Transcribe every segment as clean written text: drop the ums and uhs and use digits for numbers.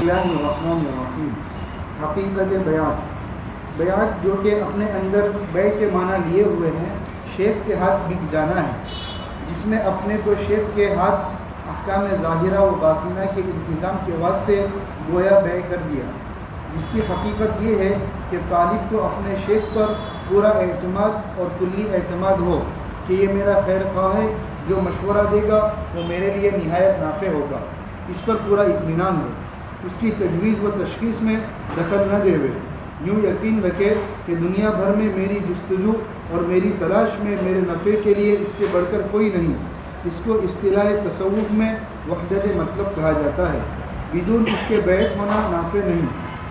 اللہ الرحمن الرحیم۔ حقیقت بیعت جو کہ اپنے اندر بیع کے معنی لیے ہوئے ہیں، شیخ کے ہاتھ بک جانا ہے، جس میں اپنے کو شیخ کے ہاتھ احکام ظاہرہ و باطنہ کے انتظام کے واسطے گویا بیع کر دیا، جس کی حقیقت یہ ہے کہ طالب کو اپنے شیخ پر پورا اعتماد اور کلی اعتماد ہو کہ یہ میرا خیر خواہ ہے، جو مشورہ دے گا وہ میرے لیے نہایت نافع ہوگا، اس پر پورا اطمینان ہو، اس کی تجویز و تشخیص میں دخل نہ دے ہوئے، یوں یقین رکھے کہ دنیا بھر میں میری جستجو اور میری تلاش میں میرے نفع کے لیے اس سے بڑھ کر کوئی نہیں۔ اس کو اصطلاح تصوف میں وحدت مطلب کہا جاتا ہے۔ بدون اس کے بیعت ہونا نافع نہیں،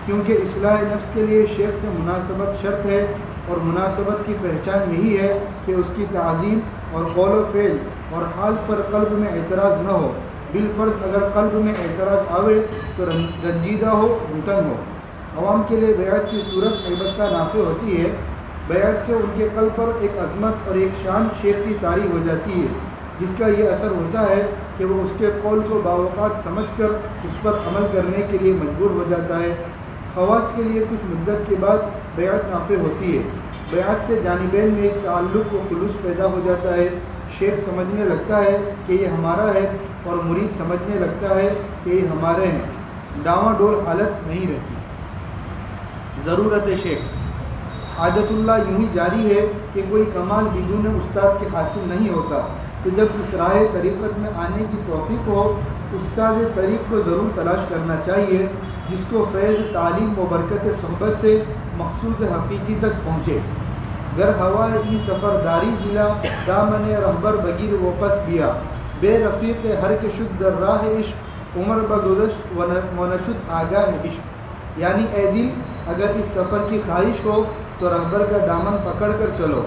کیونکہ اصلاح نفس کے لیے شیخ سے مناسبت شرط ہے، اور مناسبت کی پہچان یہی ہے کہ اس کی تعظیم اور قول و فعل اور حال پر قلب میں اعتراض نہ ہو، بالفرض اگر قلب میں اعتراض آوے تو رنجیدہ ہو، گھٹن ہو۔ عوام کے لیے بیعت کی صورت البتہ نافع ہوتی ہے، بیعت سے ان کے قلب پر ایک عظمت اور ایک شان شیخ کی طاری ہو جاتی ہے، جس کا یہ اثر ہوتا ہے کہ وہ اس کے قول کو باوقات سمجھ کر اس پر عمل کرنے کے لیے مجبور ہو جاتا ہے۔ خواص کے لیے کچھ مدت کے بعد بیعت نافع ہوتی ہے، بیعت سے جانبین میں ایک تعلق و خلوص پیدا ہو جاتا ہے، شیخ سمجھنے لگتا ہے کہ یہ ہمارا ہے اور مرید سمجھنے لگتا ہے کہ یہ ہمارے ہیں، ڈاواں ڈول حالت نہیں رہتی۔ ضرورت شیخ۔ عادت اللہ یوں ہی جاری ہے کہ کوئی کمال بدون استاد کے حاصل نہیں ہوتا، تو جب اس راہ طریقت میں آنے کی توفیق ہو، استاد طریق کو ضرور تلاش کرنا چاہیے، جس کو فیض تعلیم و برکت صحبت سے مقصود حقیقی تک پہنچے۔ گر ہوا ای سفر داری دلا، دامن رہبر بگیر و پس بیا، بے رفیق ہر کے شد در راہ عشق، عمر بگذشت و نشد آگاہ عشق۔ یعنی اے دل، اگر اس سفر کی خواہش ہو تو رہبر کا دامن پکڑ کر چلو،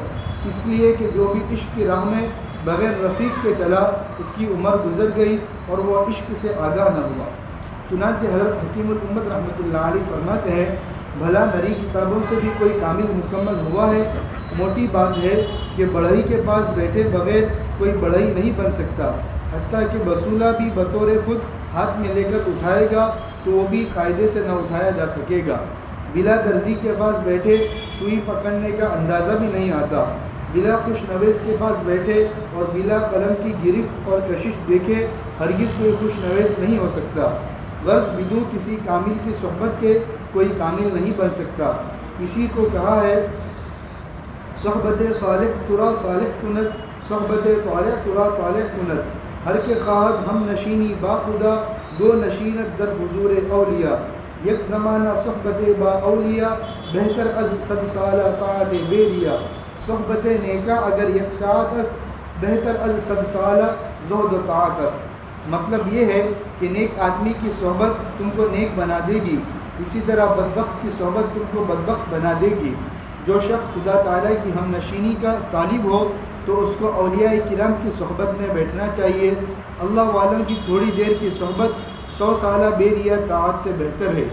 اس لیے کہ جو بھی عشق کی راہ میں بغیر رفیق کے چلا، اس کی عمر گزر گئی اور وہ عشق سے آگاہ نہ ہوا۔ چنانچہ حضرت حکیم الامت رحمۃ اللہ علیہ فرماتے ہیں، بھلا نری کتابوں سے بھی کوئی کامل مکمل ہوا ہے؟ موٹی بات ہے کہ بڑھئی کے پاس بیٹھے بغیر کوئی بڑھئی نہیں بن سکتا، حتیٰ کہ بسولہ بھی بطور خود ہاتھ میں لے کر اٹھائے گا تو وہ بھی قاعدے سے نہ اٹھایا جا سکے گا۔ بلا درزی کے پاس بیٹھے سوئی پکڑنے کا اندازہ بھی نہیں آتا، بلا خوش نویس کے پاس بیٹھے اور بلا قلم کی گرفت اور کشش دیکھے ہرگز کوئی خوش نویس نہیں ہو سکتا۔ غرض بدون کسی کامل کی صحبت کے کوئی کامل نہیں بن سکتا۔ اسی کو کہا ہے، صحبت صالح ترا صالح کند، صحبت طالع ترا طالع کند، ہر کے خواہد ہم نشینی با خدا، دو نشینت در حضور اولیاء، یک زمانہ صحبت با اولیاء، بہتر از صد سالہ طاعت بیریا، صحبت نیکا اگر یک ساعت است، بہتر از صد سالہ زہد و طاعت است۔ مطلب یہ ہے کہ نیک آدمی کی صحبت تم کو نیک بنا دے گی، اسی طرح بدبخت کی صحبت تم کو بدبخت بنا دے گی۔ جو شخص خدا تعالیٰ کی ہم نشینی کا طالب ہو تو اس کو اولیاء کرام کی صحبت میں بیٹھنا چاہیے۔ اللہ والوں کی تھوڑی دیر کی صحبت 100 سالہ بیریا طاعت سے بہتر ہے۔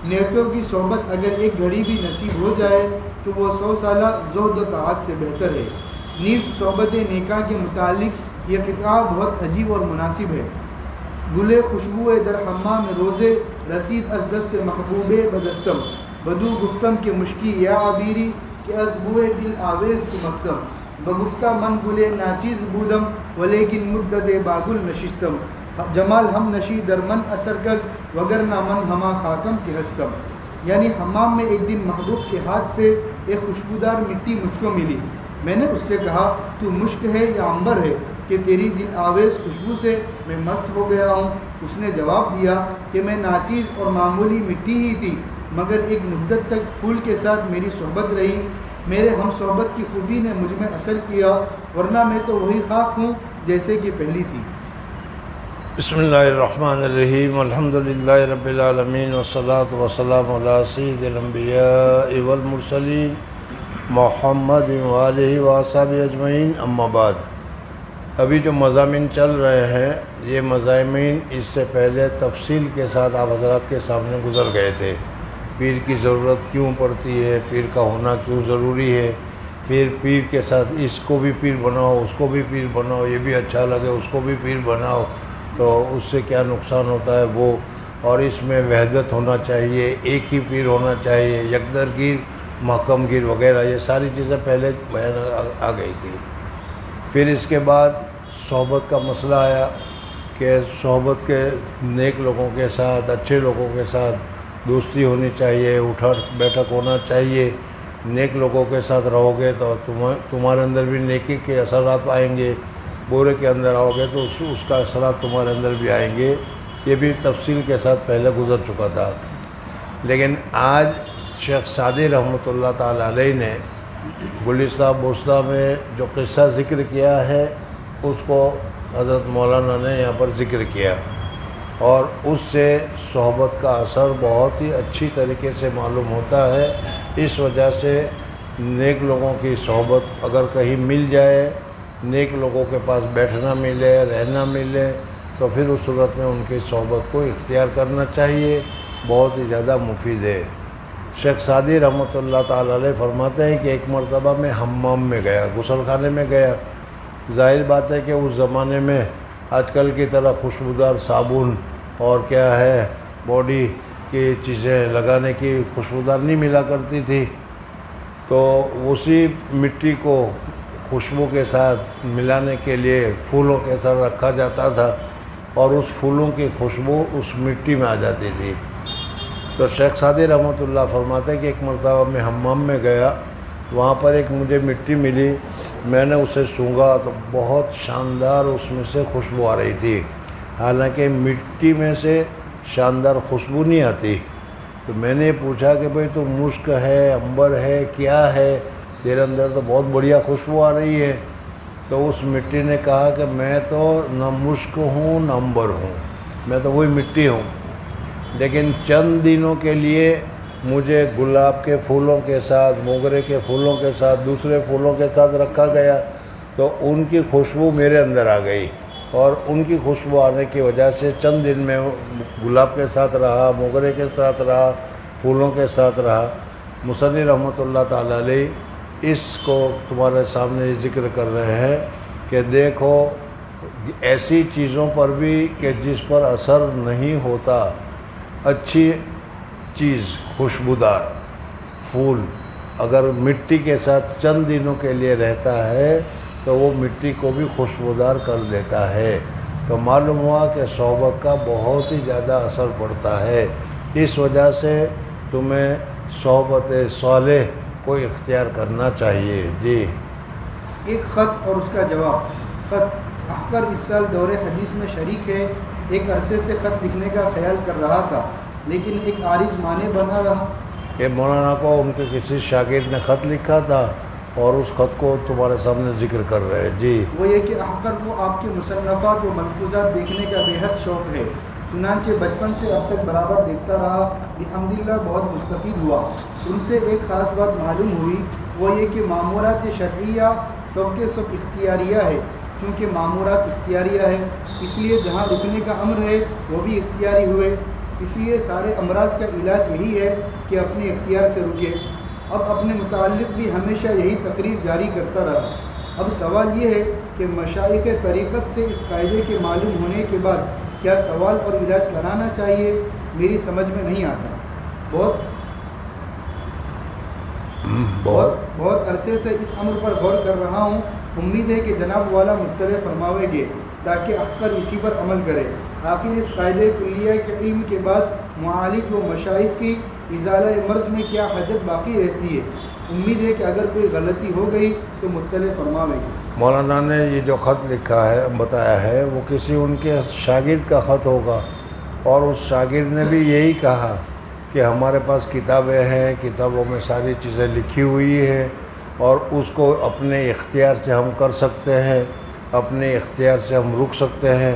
نیکوں کی صحبت اگر ایک گھڑی بھی نصیب ہو جائے تو وہ 100 سالہ زہد و طاعت سے بہتر ہے۔ نیز صحبت نیکا کے متعلق یہ خطاب بہت عجیب اور مناسب ہے۔ گلے خوشبو در حمام روزے، رسید از دست محبوب بدستم، بدو گفتم کہ مشکی یا عبیری، کہ از بوئے دل آویز تو مستم، بگفتہ من گلے ناچیز بودم، ولیکن مدت باگل نشستم، جمال ہم نشی در من اثر کر، وگرنہ من ہما خاکم کے ہستم۔ یعنی حمام میں ایک دن محبوب کے ہاتھ سے ایک خوشبودار مٹی مجھ کو ملی، میں نے اس سے کہا تو مشک ہے یا عنبر ہے کہ تیری دل آویز خوشبو سے میں مست ہو گیا ہوں؟ اس نے جواب دیا کہ میں ناچیز اور معمولی مٹی ہی تھی، مگر ایک مدت تک پھول کے ساتھ میری صحبت رہی، میرے ہم صحبت کی خوبی نے مجھ میں اثر کیا، ورنہ میں تو وہی خاک ہوں جیسے کہ پہلی تھی۔ بسم اللہ الرحمن الرحیم، الحمدللہ رب العالمین، والصلاة والسلام علی سید الانبیاء والمرسلین، محمد وآلہ وصحبہ اجمعین، اما بعد۔ ابھی جو مضامین چل رہے ہیں، یہ مضامین اس سے پہلے تفصیل کے ساتھ آپ حضرات کے سامنے گزر گئے تھے۔ پیر کی ضرورت کیوں پڑتی ہے، پیر کا ہونا کیوں ضروری ہے، پھر پیر کے ساتھ اس کو بھی پیر بناؤ، اس کو بھی پیر بناؤ، یہ بھی اچھا لگے اس کو بھی پیر بناؤ تو اس سے کیا نقصان ہوتا ہے، وہ اور اس میں وحدت ہونا چاہیے، ایک ہی پیر ہونا چاہیے، یکدرگیر، محکم گیر وغیرہ، یہ ساری چیزیں پہلے بیان آ گئی تھی۔ پھر اس کے بعد صحبت کا مسئلہ آیا کہ صحبت کے نیک لوگوں کے ساتھ، اچھے لوگوں کے ساتھ دوستی ہونی چاہیے، اٹھک بیٹھک ہونا چاہیے۔ نیک لوگوں کے ساتھ رہو گے تو تمہارے اندر بھی نیکی کے اثرات آئیں گے، برے کے اندر آؤ گے تو اس کا اثرات تمہارے اندر بھی آئیں گے۔ یہ بھی تفصیل کے ساتھ پہلے گزر چکا تھا۔ لیکن آج شیخ سعدی رحمۃ اللہ تعالیٰ علیہ نے گلستہ بوستہ میں جو قصہ ذکر کیا ہے اس کو حضرت مولانا نے یہاں پر ذکر کیا، اور اس سے صحبت کا اثر بہت ہی اچھی طریقے سے معلوم ہوتا ہے۔ اس وجہ سے نیک لوگوں کی صحبت اگر کہیں مل جائے، نیک لوگوں کے پاس بیٹھنا ملے، رہنا ملے، تو پھر اس صورت میں ان کی صحبت کو اختیار کرنا چاہیے، بہت ہی زیادہ مفید ہے۔ شیخ سعدی رحمۃ اللہ تعالیٰ علیہ فرماتے ہیں کہ ایک مرتبہ میں حمام میں گیا، غسل خانے میں گیا۔ ظاہر بات ہے کہ اس زمانے میں آج کل کی طرح خوشبودار صابن اور کیا ہے باڈی کی چیزیں لگانے کی خوشبودار نہیں ملا کرتی تھی، تو اسی مٹی کو خوشبو کے ساتھ ملانے کے لیے پھولوں کے ساتھ رکھا جاتا تھا، اور اس پھولوں کی خوشبو اس مٹی میں آ جاتی تھی۔ تو شیخ سعدی رحمۃ اللہ فرماتے ہیں کہ ایک مرتبہ میں حمام میں گیا، وہاں پر ایک مجھے مٹی ملی، میں نے اسے سونگھا تو بہت شاندار اس میں سے خوشبو آ رہی تھی، حالانکہ مٹی میں سے شاندار خوشبو نہیں آتی۔ تو میں نے پوچھا کہ بھئی تو مشک ہے، عنبر ہے، کیا ہے، تیرے اندر تو بہت بڑھیا خوشبو آ رہی ہے۔ تو اس مٹی نے کہا کہ میں تو نہ مشک ہوں نہ عنبر ہوں، میں تو وہی مٹی ہوں، لیکن چند دنوں کے لیے مجھے گلاب کے پھولوں کے ساتھ، موگرے کے پھولوں کے ساتھ، دوسرے پھولوں کے ساتھ رکھا گیا، تو ان کی خوشبو میرے اندر آ گئی، اور ان کی خوشبو آنے کی وجہ سے چند دن میں گلاب کے ساتھ رہا، موگرے کے ساتھ رہا، پھولوں کے ساتھ رہا۔ مصنف رحمۃ اللہ تعالیٰ علیہ اس کو تمہارے سامنے ذکر کر رہے ہیں کہ دیکھو ایسی چیزوں پر بھی کہ جس پر اثر نہیں ہوتا، اچھی چیز خوشبودار پھول اگر مٹی کے ساتھ چند دنوں کے لیے رہتا ہے تو وہ مٹی کو بھی خوشبودار کر دیتا ہے۔ تو معلوم ہوا کہ صحبت کا بہت ہی زیادہ اثر پڑتا ہے، اس وجہ سے تمہیں صحبت صالح کو اختیار کرنا چاہیے۔ جی ایک خط اور اس کا جواب۔ خط: احقر اس سال دور حدیث میں شریک ہے، ایک عرصے سے خط لکھنے کا خیال کر رہا تھا لیکن ایک عارض مانع بنا رہا۔ یہ مولانا کو ان کے کسی شاگرد نے خط لکھا تھا اور اس خط کو تمہارے سامنے ذکر کر رہے ہیں۔ جی وہ یہ کہ احقر کو آپ کے مصنفات و ملفوظات دیکھنے کا بے حد شوق ہے، چنانچہ بچپن سے اب تک برابر دیکھتا رہا، الحمدللہ بہت مستفید ہوا۔ ان سے ایک خاص بات معلوم ہوئی، وہ یہ کہ معمورات شرعیہ سب کے سب اختیاریہ ہے۔ چونکہ معمورات اختیاریہ ہے اس لیے جہاں رکنے کا امر ہے وہ بھی اختیاری ہوئے، اس لیے سارے امراض کا علاج یہی ہے کہ اپنے اختیار سے رکے۔ اب اپنے متعلق بھی ہمیشہ یہی تقریر جاری کرتا رہا۔ اب سوال یہ ہے کہ مشائخ طریقت سے اس قاعدے کے معلوم ہونے کے بعد کیا سوال اور علاج کرانا چاہیے؟ میری سمجھ میں نہیں آتا۔ بہت عرصے سے اس امر پر غور کر رہا ہوں، امید ہے کہ جناب والا مطلع فرماویں گے تاکہ احقر اسی پر عمل کرے۔ آخر اس قاعدے کلیہ کے علم کے بعد معالج و مشائخ کی ازالہ مرض میں کیا حاجت باقی رہتی ہے؟ امید ہے کہ اگر کوئی غلطی ہو گئی تو مطلع فرماویں گے۔ مولانا نے یہ جو خط لکھا ہے بتایا ہے وہ کسی ان کے شاگرد کا خط ہوگا، اور اس شاگرد نے بھی یہی کہا کہ ہمارے پاس کتابیں ہیں، کتابوں میں ساری چیزیں لکھی ہوئی ہیں، اور اس کو اپنے اختیار سے ہم کر سکتے ہیں، اپنے اختیار سے ہم رک سکتے ہیں۔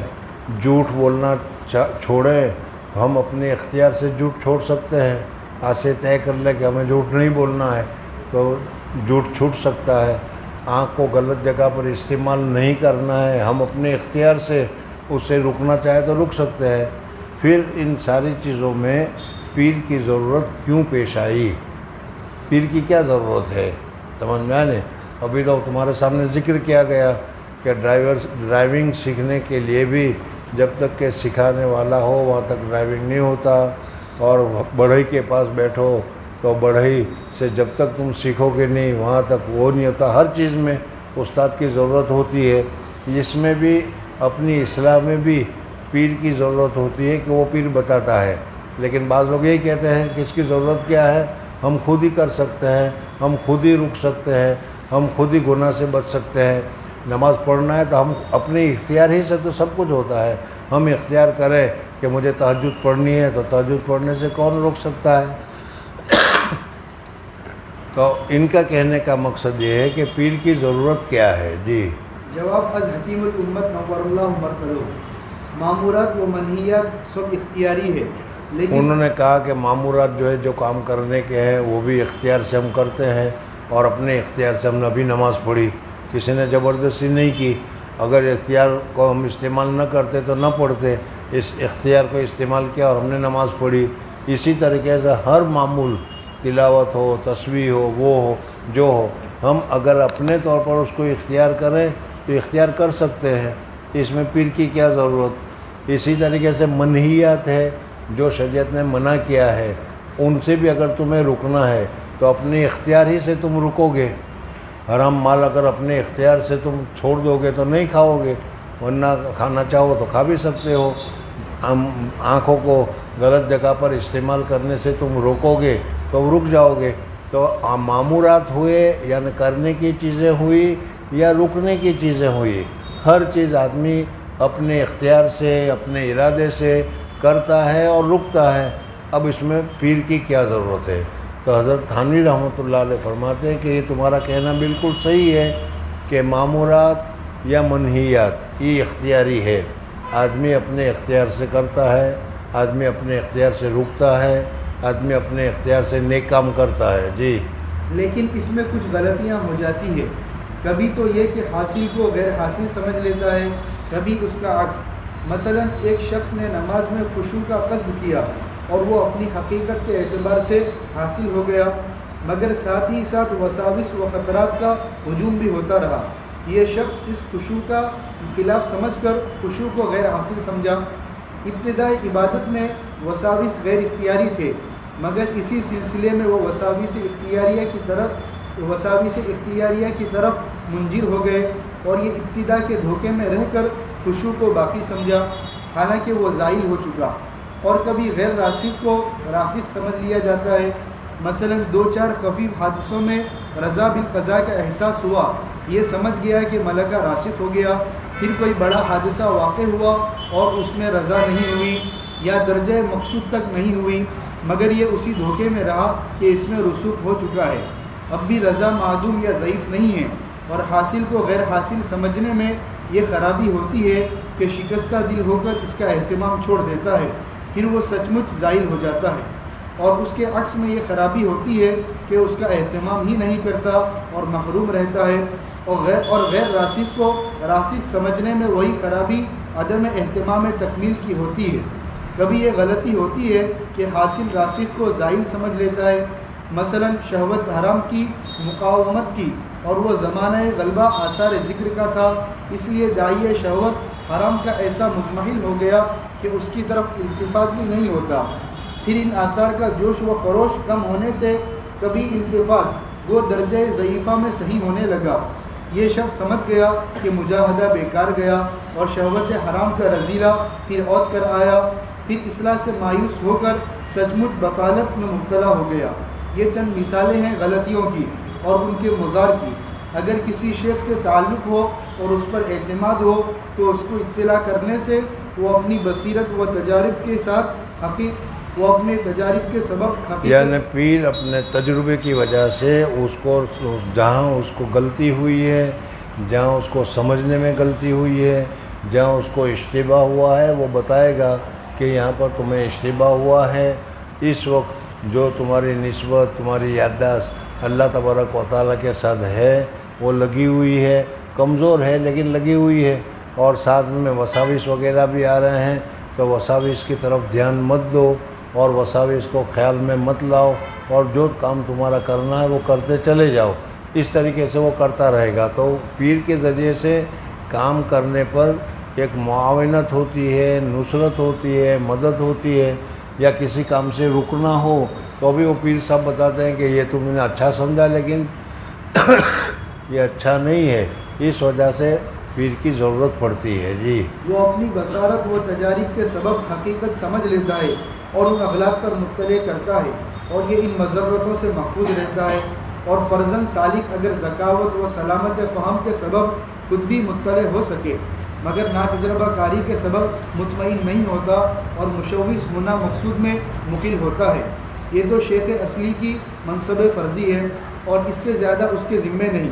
جھوٹ بولنا چھوڑیں تو ہم اپنے اختیار سے جھوٹ چھوڑ سکتے ہیں، آج سے طے کر لیں کہ ہمیں جھوٹ نہیں بولنا ہے تو جھوٹ چھوٹ سکتا ہے۔ آنکھ کو غلط جگہ پر استعمال نہیں کرنا ہے، ہم اپنے اختیار سے اس سے رکنا چاہے تو رک سکتے ہیں۔ پھر ان ساری چیزوں میں پیر کی ضرورت کیوں پیش آئی؟ پیر کی کیا ضرورت ہے؟ سمجھ میں آنے؟ ابھی تو تمہارے سامنے ذکر کیا گیا کہ ڈرائیونگ سیکھنے کے لیے بھی جب تک کہ سکھانے والا ہو وہاں تک ڈرائیونگ نہیں ہوتا، اور بڑھئی کے پاس بیٹھو تو بڑھئی سے جب تک تم سیکھو گے نہیں وہاں تک وہ نہیں ہوتا۔ ہر چیز میں استاد کی ضرورت ہوتی ہے، اس میں بھی اپنی اصلاح میں بھی پیر کی ضرورت ہوتی ہے کہ وہ پیر بتاتا ہے۔ لیکن بعض لوگ یہی کہتے ہیں کہ اس کی ضرورت کیا ہے، ہم خود ہی کر سکتے ہیں، ہم خود ہی رک سکتے ہیں، ہم خود ہی گناہ سے بچ سکتے ہیں۔ نماز پڑھنا ہے تو ہم اپنے اختیار ہی سے تو سب کچھ ہوتا ہے، ہم اختیار کریں کہ مجھے تہجد پڑھنی ہے تو تہجد پڑھنے سے کون روک سکتا ہے؟ تو ان کا کہنے کا مقصد یہ ہے کہ پیر کی ضرورت کیا ہے؟ جی جواب از حکیم الامت نور اللہ مرکزو، معمورات و منہیات سب اختیاری ہے، لیکن انہوں نے کہا کہ معمورات جو ہے جو کام کرنے کے ہیں وہ بھی اختیار سے ہم کرتے ہیں، اور اپنے اختیار سے ہم نے ابھی نماز پڑھی، کسی نے زبردستی نہیں کی۔ اگر اختیار کو ہم استعمال نہ کرتے تو نہ پڑھتے، اس اختیار کو استعمال کیا اور ہم نے نماز پڑھی۔ اسی طریقے سے ہر معمول، تلاوت ہو، تسبیح ہو، وہ ہو جو ہو، ہم اگر اپنے طور پر اس کو اختیار کریں تو اختیار کر سکتے ہیں، اس میں پیر کی کیا ضرورت۔ اسی طریقے سے منہیات ہے، جو شریعت نے منع کیا ہے، ان سے بھی اگر تمہیں رکنا ہے تو اپنے اختیار ہی سے تم رکو گے۔ حرام مال اگر اپنے اختیار سے تم چھوڑ دو گے تو نہیں کھاؤ گے، ورنہ کھانا چاہو تو کھا بھی سکتے ہو۔ آنکھوں کو غلط جگہ پر استعمال کرنے سے تم روکو گے تو رک جاؤ گے۔ تو معمورات ہوئے یعنی کرنے کی چیزیں ہوئی یا رکنے کی چیزیں ہوئی، ہر چیز آدمی اپنے اختیار سے، اپنے ارادے سے کرتا ہے اور رکتا ہے۔ اب اس میں پیر کی کیا ضرورت ہے؟ تو حضرت تھانوی رحمۃ اللہ علیہ فرماتے ہیں کہ یہ تمہارا کہنا بالکل صحیح ہے کہ معمورات یا منہیات یہ اختیاری ہے، آدمی اپنے اختیار سے کرتا ہے، آدمی اپنے اختیار سے رکتا ہے، آدمی اپنے اختیار سے نیک کام کرتا ہے۔ جی لیکن اس میں کچھ غلطیاں ہو جاتی ہے، کبھی تو یہ کہ حاصل کو غیر حاصل سمجھ لیتا ہے، کبھی اس کا عکس۔ مثلا ایک شخص نے نماز میں خشوع کا قصد کیا اور وہ اپنی حقیقت کے اعتبار سے حاصل ہو گیا، مگر ساتھ ہی ساتھ وساوس و خطرات کا ہجوم بھی ہوتا رہا۔ یہ شخص اس خشوع کا خلاف سمجھ کر خشوع کو غیر حاصل سمجھا۔ ابتدائی عبادت میں وساوس غیر اختیاری تھے، مگر اسی سلسلے میں وہ وساوس اختیاریہ کی طرف منجر ہو گئے، اور یہ ابتدا کے دھوکے میں رہ کر خشوع کو باقی سمجھا، حالانکہ وہ زائل ہو چکا۔ اور کبھی غیر راسخ کو راسخ سمجھ لیا جاتا ہے۔ مثلا 2-4 خفیف حادثوں میں رضا بالقضاء کا احساس ہوا، یہ سمجھ گیا کہ ملکہ راسخ ہو گیا۔ پھر کوئی بڑا حادثہ واقع ہوا اور اس میں رضا نہیں ہوئی یا درجہ مقصود تک نہیں ہوئی، مگر یہ اسی دھوکے میں رہا کہ اس میں رسوخ ہو چکا ہے۔ اب بھی رضا معدوم یا ضعیف نہیں ہے، اور حاصل کو غیر حاصل سمجھنے میں یہ خرابی ہوتی ہے کہ شکستہ دل ہو کر اس کا اہتمام چھوڑ دیتا ہے، پھر وہ سچ مچ زائل ہو جاتا ہے۔ اور اس کے عکس میں یہ خرابی ہوتی ہے کہ اس کا اہتمام ہی نہیں کرتا اور محروم رہتا ہے، اور غیر راسخ کو راسخ سمجھنے میں وہی خرابی عدم اہتمام تکمیل کی ہوتی ہے۔ کبھی یہ غلطی ہوتی ہے کہ حاصل راسخ کو زائل سمجھ لیتا ہے، مثلا شہوت حرام کی مقاومت کی، اور وہ زمانہ غلبہ آثار ذکر کا تھا، اس لیے داعیہ شہوت حرام کا ایسا مزمحل ہو گیا کہ اس کی طرف التفات بھی نہیں ہوتا۔ پھر ان آثار کا جوش و خروش کم ہونے سے کبھی التفات وہ درجہ ضعیفہ میں صحیح ہونے لگا۔ یہ شخص سمجھ گیا کہ مجاہدہ بیکار گیا اور شہوت حرام کا رذیلہ پھر عود کر آیا، پھر اصلاح سے مایوس ہو کر سچ مچ بطالت میں مبتلا ہو گیا۔ یہ چند مثالیں ہیں غلطیوں کی اور ان کے مضار کی۔ اگر کسی شیخ سے تعلق ہو اور اس پر اعتماد ہو تو اس کو اطلاع کرنے سے وہ اپنی بصیرت و تجارب کے ساتھ وہ اپنے تجارب کے سبب یعنی پیر اپنے تجربے کی وجہ سے اس کو جہاں اس کو غلطی ہوئی ہے، جہاں اس کو سمجھنے میں غلطی ہوئی ہے، جہاں اس کو اشتباہ ہوا ہے، وہ بتائے گا کہ یہاں پر تمہیں اشتباہ ہوا ہے۔ اس وقت جو تمہاری نسبت، تمہاری یادداشت اللہ تبارک و تعالیٰ کے ساتھ ہے وہ لگی ہوئی ہے، کمزور ہے لیکن لگی ہوئی ہے، اور ساتھ میں وساوس وغیرہ بھی آ رہے ہیں، تو وساوس کی طرف دھیان مت دو اور وساوس کو خیال میں مت لاؤ، اور جو کام تمہارا کرنا ہے وہ کرتے چلے جاؤ۔ اس طریقے سے وہ کرتا رہے گا۔ تو پیر کے ذریعے سے کام کرنے پر ایک معاونت ہوتی ہے، نصرت ہوتی ہے، مدد ہوتی ہے، یا کسی کام سے رکنا ہو تو بھی وہ پیر صاحب بتاتے ہیں کہ یہ تم نے اچھا سمجھا لیکن یہ اچھا نہیں ہے، اس وجہ سے پیر کی ضرورت پڑتی ہے۔ جی، وہ اپنی بصارت و تجارب کے سبب حقیقت سمجھ لیتا ہے اور ان اخلاق پر مطلع کرتا ہے، اور یہ ان مضرتوں سے محفوظ رہتا ہے، اور فرزن سالک اگر ذکاوت و سلامت فہم کے سبب خود بھی مطلع ہو سکے مگر ناتجربہ کاری کے سبب مطمئن نہیں ہوتا اور مشوش ہونا مقصود میں مخل ہوتا ہے۔ یہ تو شیخ اصلی کی منصب فرضی ہے اور اس سے زیادہ اس کے ذمے نہیں،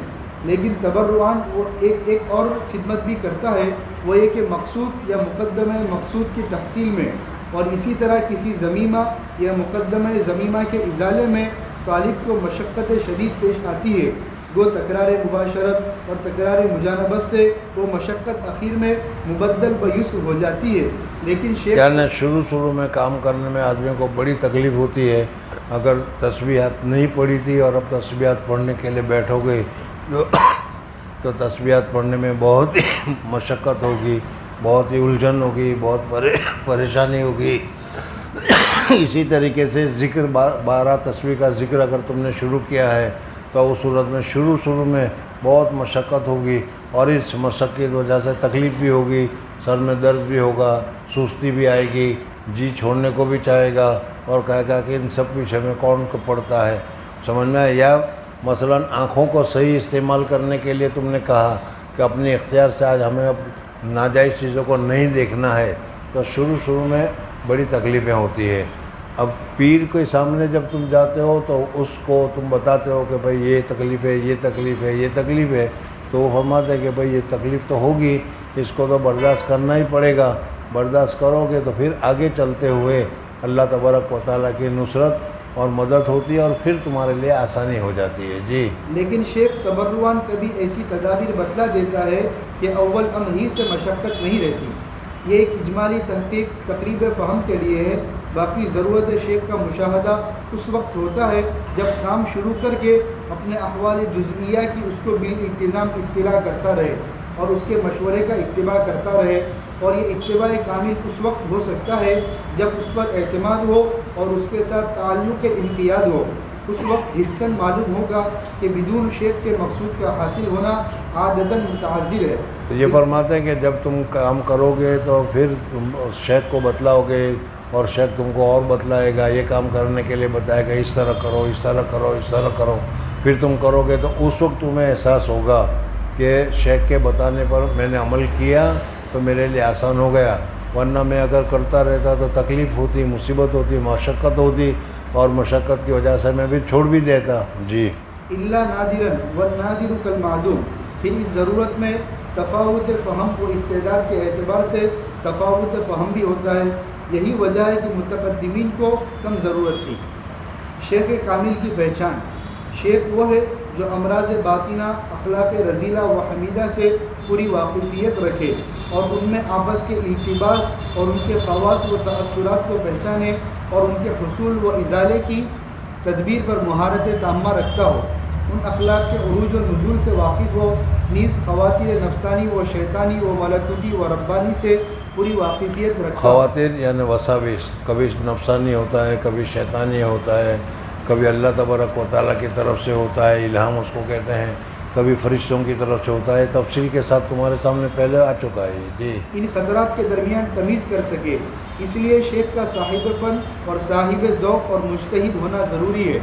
لیکن تبرعاً وہ ایک اور خدمت بھی کرتا ہے، وہ یہ کہ مقصود یا مقدمہ مقصود کی تحصیل میں اور اسی طرح کسی ضمیمہ یا مقدمہ ضمیمہ کے ازالے میں طالب کو مشقت شدید پیش آتی ہے، وہ تکرار مباشرت اور تکرار مجانبت سے وہ مشقت اخیر میں مبدل بیسر ہو جاتی ہے، لیکن شیخ یعنی شروع میں کام کرنے میں آدمیوں کو بڑی تکلیف ہوتی ہے۔ اگر تسبیحات نہیں پڑھی تھی اور اب تسبیحات پڑھنے کے لیے بیٹھو گے تو تسبیحات پڑھنے میں بہت ہی مشقت ہوگی، بہت ہی الجھن ہوگی، بہت پریشانی ہوگی۔ اسی طریقے سے ذکر 12 تسبیح کا ذکر اگر تم نے شروع کیا ہے تو اس صورت میں شروع میں بہت مشقت ہوگی، اور اس مشقت کی وجہ سے تکلیف بھی ہوگی، سر میں درد بھی ہوگا، سستی بھی آئے گی، جی چھوڑنے کو بھی چاہے گا اور کہے گا کہ ان سب پیچھے میں کون کو پڑتا ہے، سمجھ میں آیا؟ یا مثلا آنکھوں کو صحیح استعمال کرنے کے لیے تم نے کہا کہ اپنے اختیار سے آج ہمیں اب ناجائز چیزوں کو نہیں دیکھنا ہے، تو شروع میں بڑی تکلیفیں ہوتی ہے۔ اب پیر کے سامنے جب تم جاتے ہو تو اس کو تم بتاتے ہو کہ بھئی یہ تکلیف ہے، یہ تکلیف ہے، یہ تکلیف ہے، تو وہ فرماتے ہیں کہ بھئی یہ تکلیف تو ہوگی، اس کو تو برداشت کرنا ہی پڑے گا، برداشت کرو گے تو پھر آگے چلتے ہوئے اللہ تبارک و تعالیٰ کی نصرت اور مدد ہوتی ہے اور پھر تمہارے لیے آسانی ہو جاتی ہے۔ جی، لیکن شیخ تبرعاً کبھی ایسی تدابیر بتلا دیتا ہے کہ اول امر ہی سے مشقت نہیں رہتی۔ یہ ایک اجمالی تحقیق تقریب فہم کے لیے ہے، باقی ضرورت شیخ کا مشاہدہ اس وقت ہوتا ہے جب کام شروع کر کے اپنے احوال جزئیہ کی اس کو بالالتزام اطلاع کرتا رہے اور اس کے مشورے کا اتباع کرتا رہے، اور یہ اتباع کامل اس وقت ہو سکتا ہے جب اس پر اعتماد ہو اور اس کے ساتھ تعلق انقیاد ہو۔ اس وقت حسن معلوم ہوگا کہ بدون شیخ کے مقصود کا حاصل ہونا عادتاً متعذر ہے۔ تو یہ فرماتے ہیں کہ جب تم کام کرو گے تو پھر تم شیخ کو بتلاؤ گے اور شیخ تم کو اور بتلائے گا، یہ کام کرنے کے لیے بتائے گا، اس طرح کرو، اس طرح کرو، اس طرح کرو، پھر تم کرو گے تو اس وقت تمہیں احساس ہوگا کہ شیخ کے بتانے پر میں نے عمل کیا تو میرے لیے آسان ہو گیا، ورنہ میں اگر کرتا رہتا تو تکلیف ہوتی، مصیبت ہوتی، مشقت ہوتی، اور مشقت کی وجہ سے میں بھی چھوڑ بھی دیتا۔ جی، الا نادراً والنادر کالمعدوم، پھر اس ضرورت میں تفاوت فہم و استعداد کے اعتبار سے تفاوت فہم بھی ہوتا ہے۔ یہی وجہ ہے کہ متقدمین کو کم ضرورت تھی۔ شیخ کامل کی پہچان: شیخ وہ ہے جو امراض باطنہ، اخلاق رذیلہ و حمیدہ سے پوری واقفیت رکھے اور ان میں آپس کے التباس اور ان کے خواص و تأثرات کو پہچانے اور ان کے حصول و ازالے کی تدبیر پر مہارت تامہ رکھتا ہو، ان اخلاق کے عروج و نزول سے واقف ہو، نیز خواتیر نفسانی و شیطانی و ملکوتی و ربانی سے پوری واقفیت رکھتا ہو۔ خواتین یعنی وساوس، کبھی نفسانی ہوتا ہے، کبھی شیطانی ہوتا ہے، کبھی اللہ تبارک و تعالیٰ کی طرف سے ہوتا ہے، الہام اس کو کہتے ہیں، کبھی فرشتوں کی طرف سے ہوتا ہے، تفصیل کے ساتھ تمہارے سامنے پہلے آ چکا ہے۔ جی، ان خطرات کے درمیان تمیز کر سکے، اس لیے شیخ کا صاحب فن اور صاحب ذوق اور مجتہد ہونا ضروری ہے۔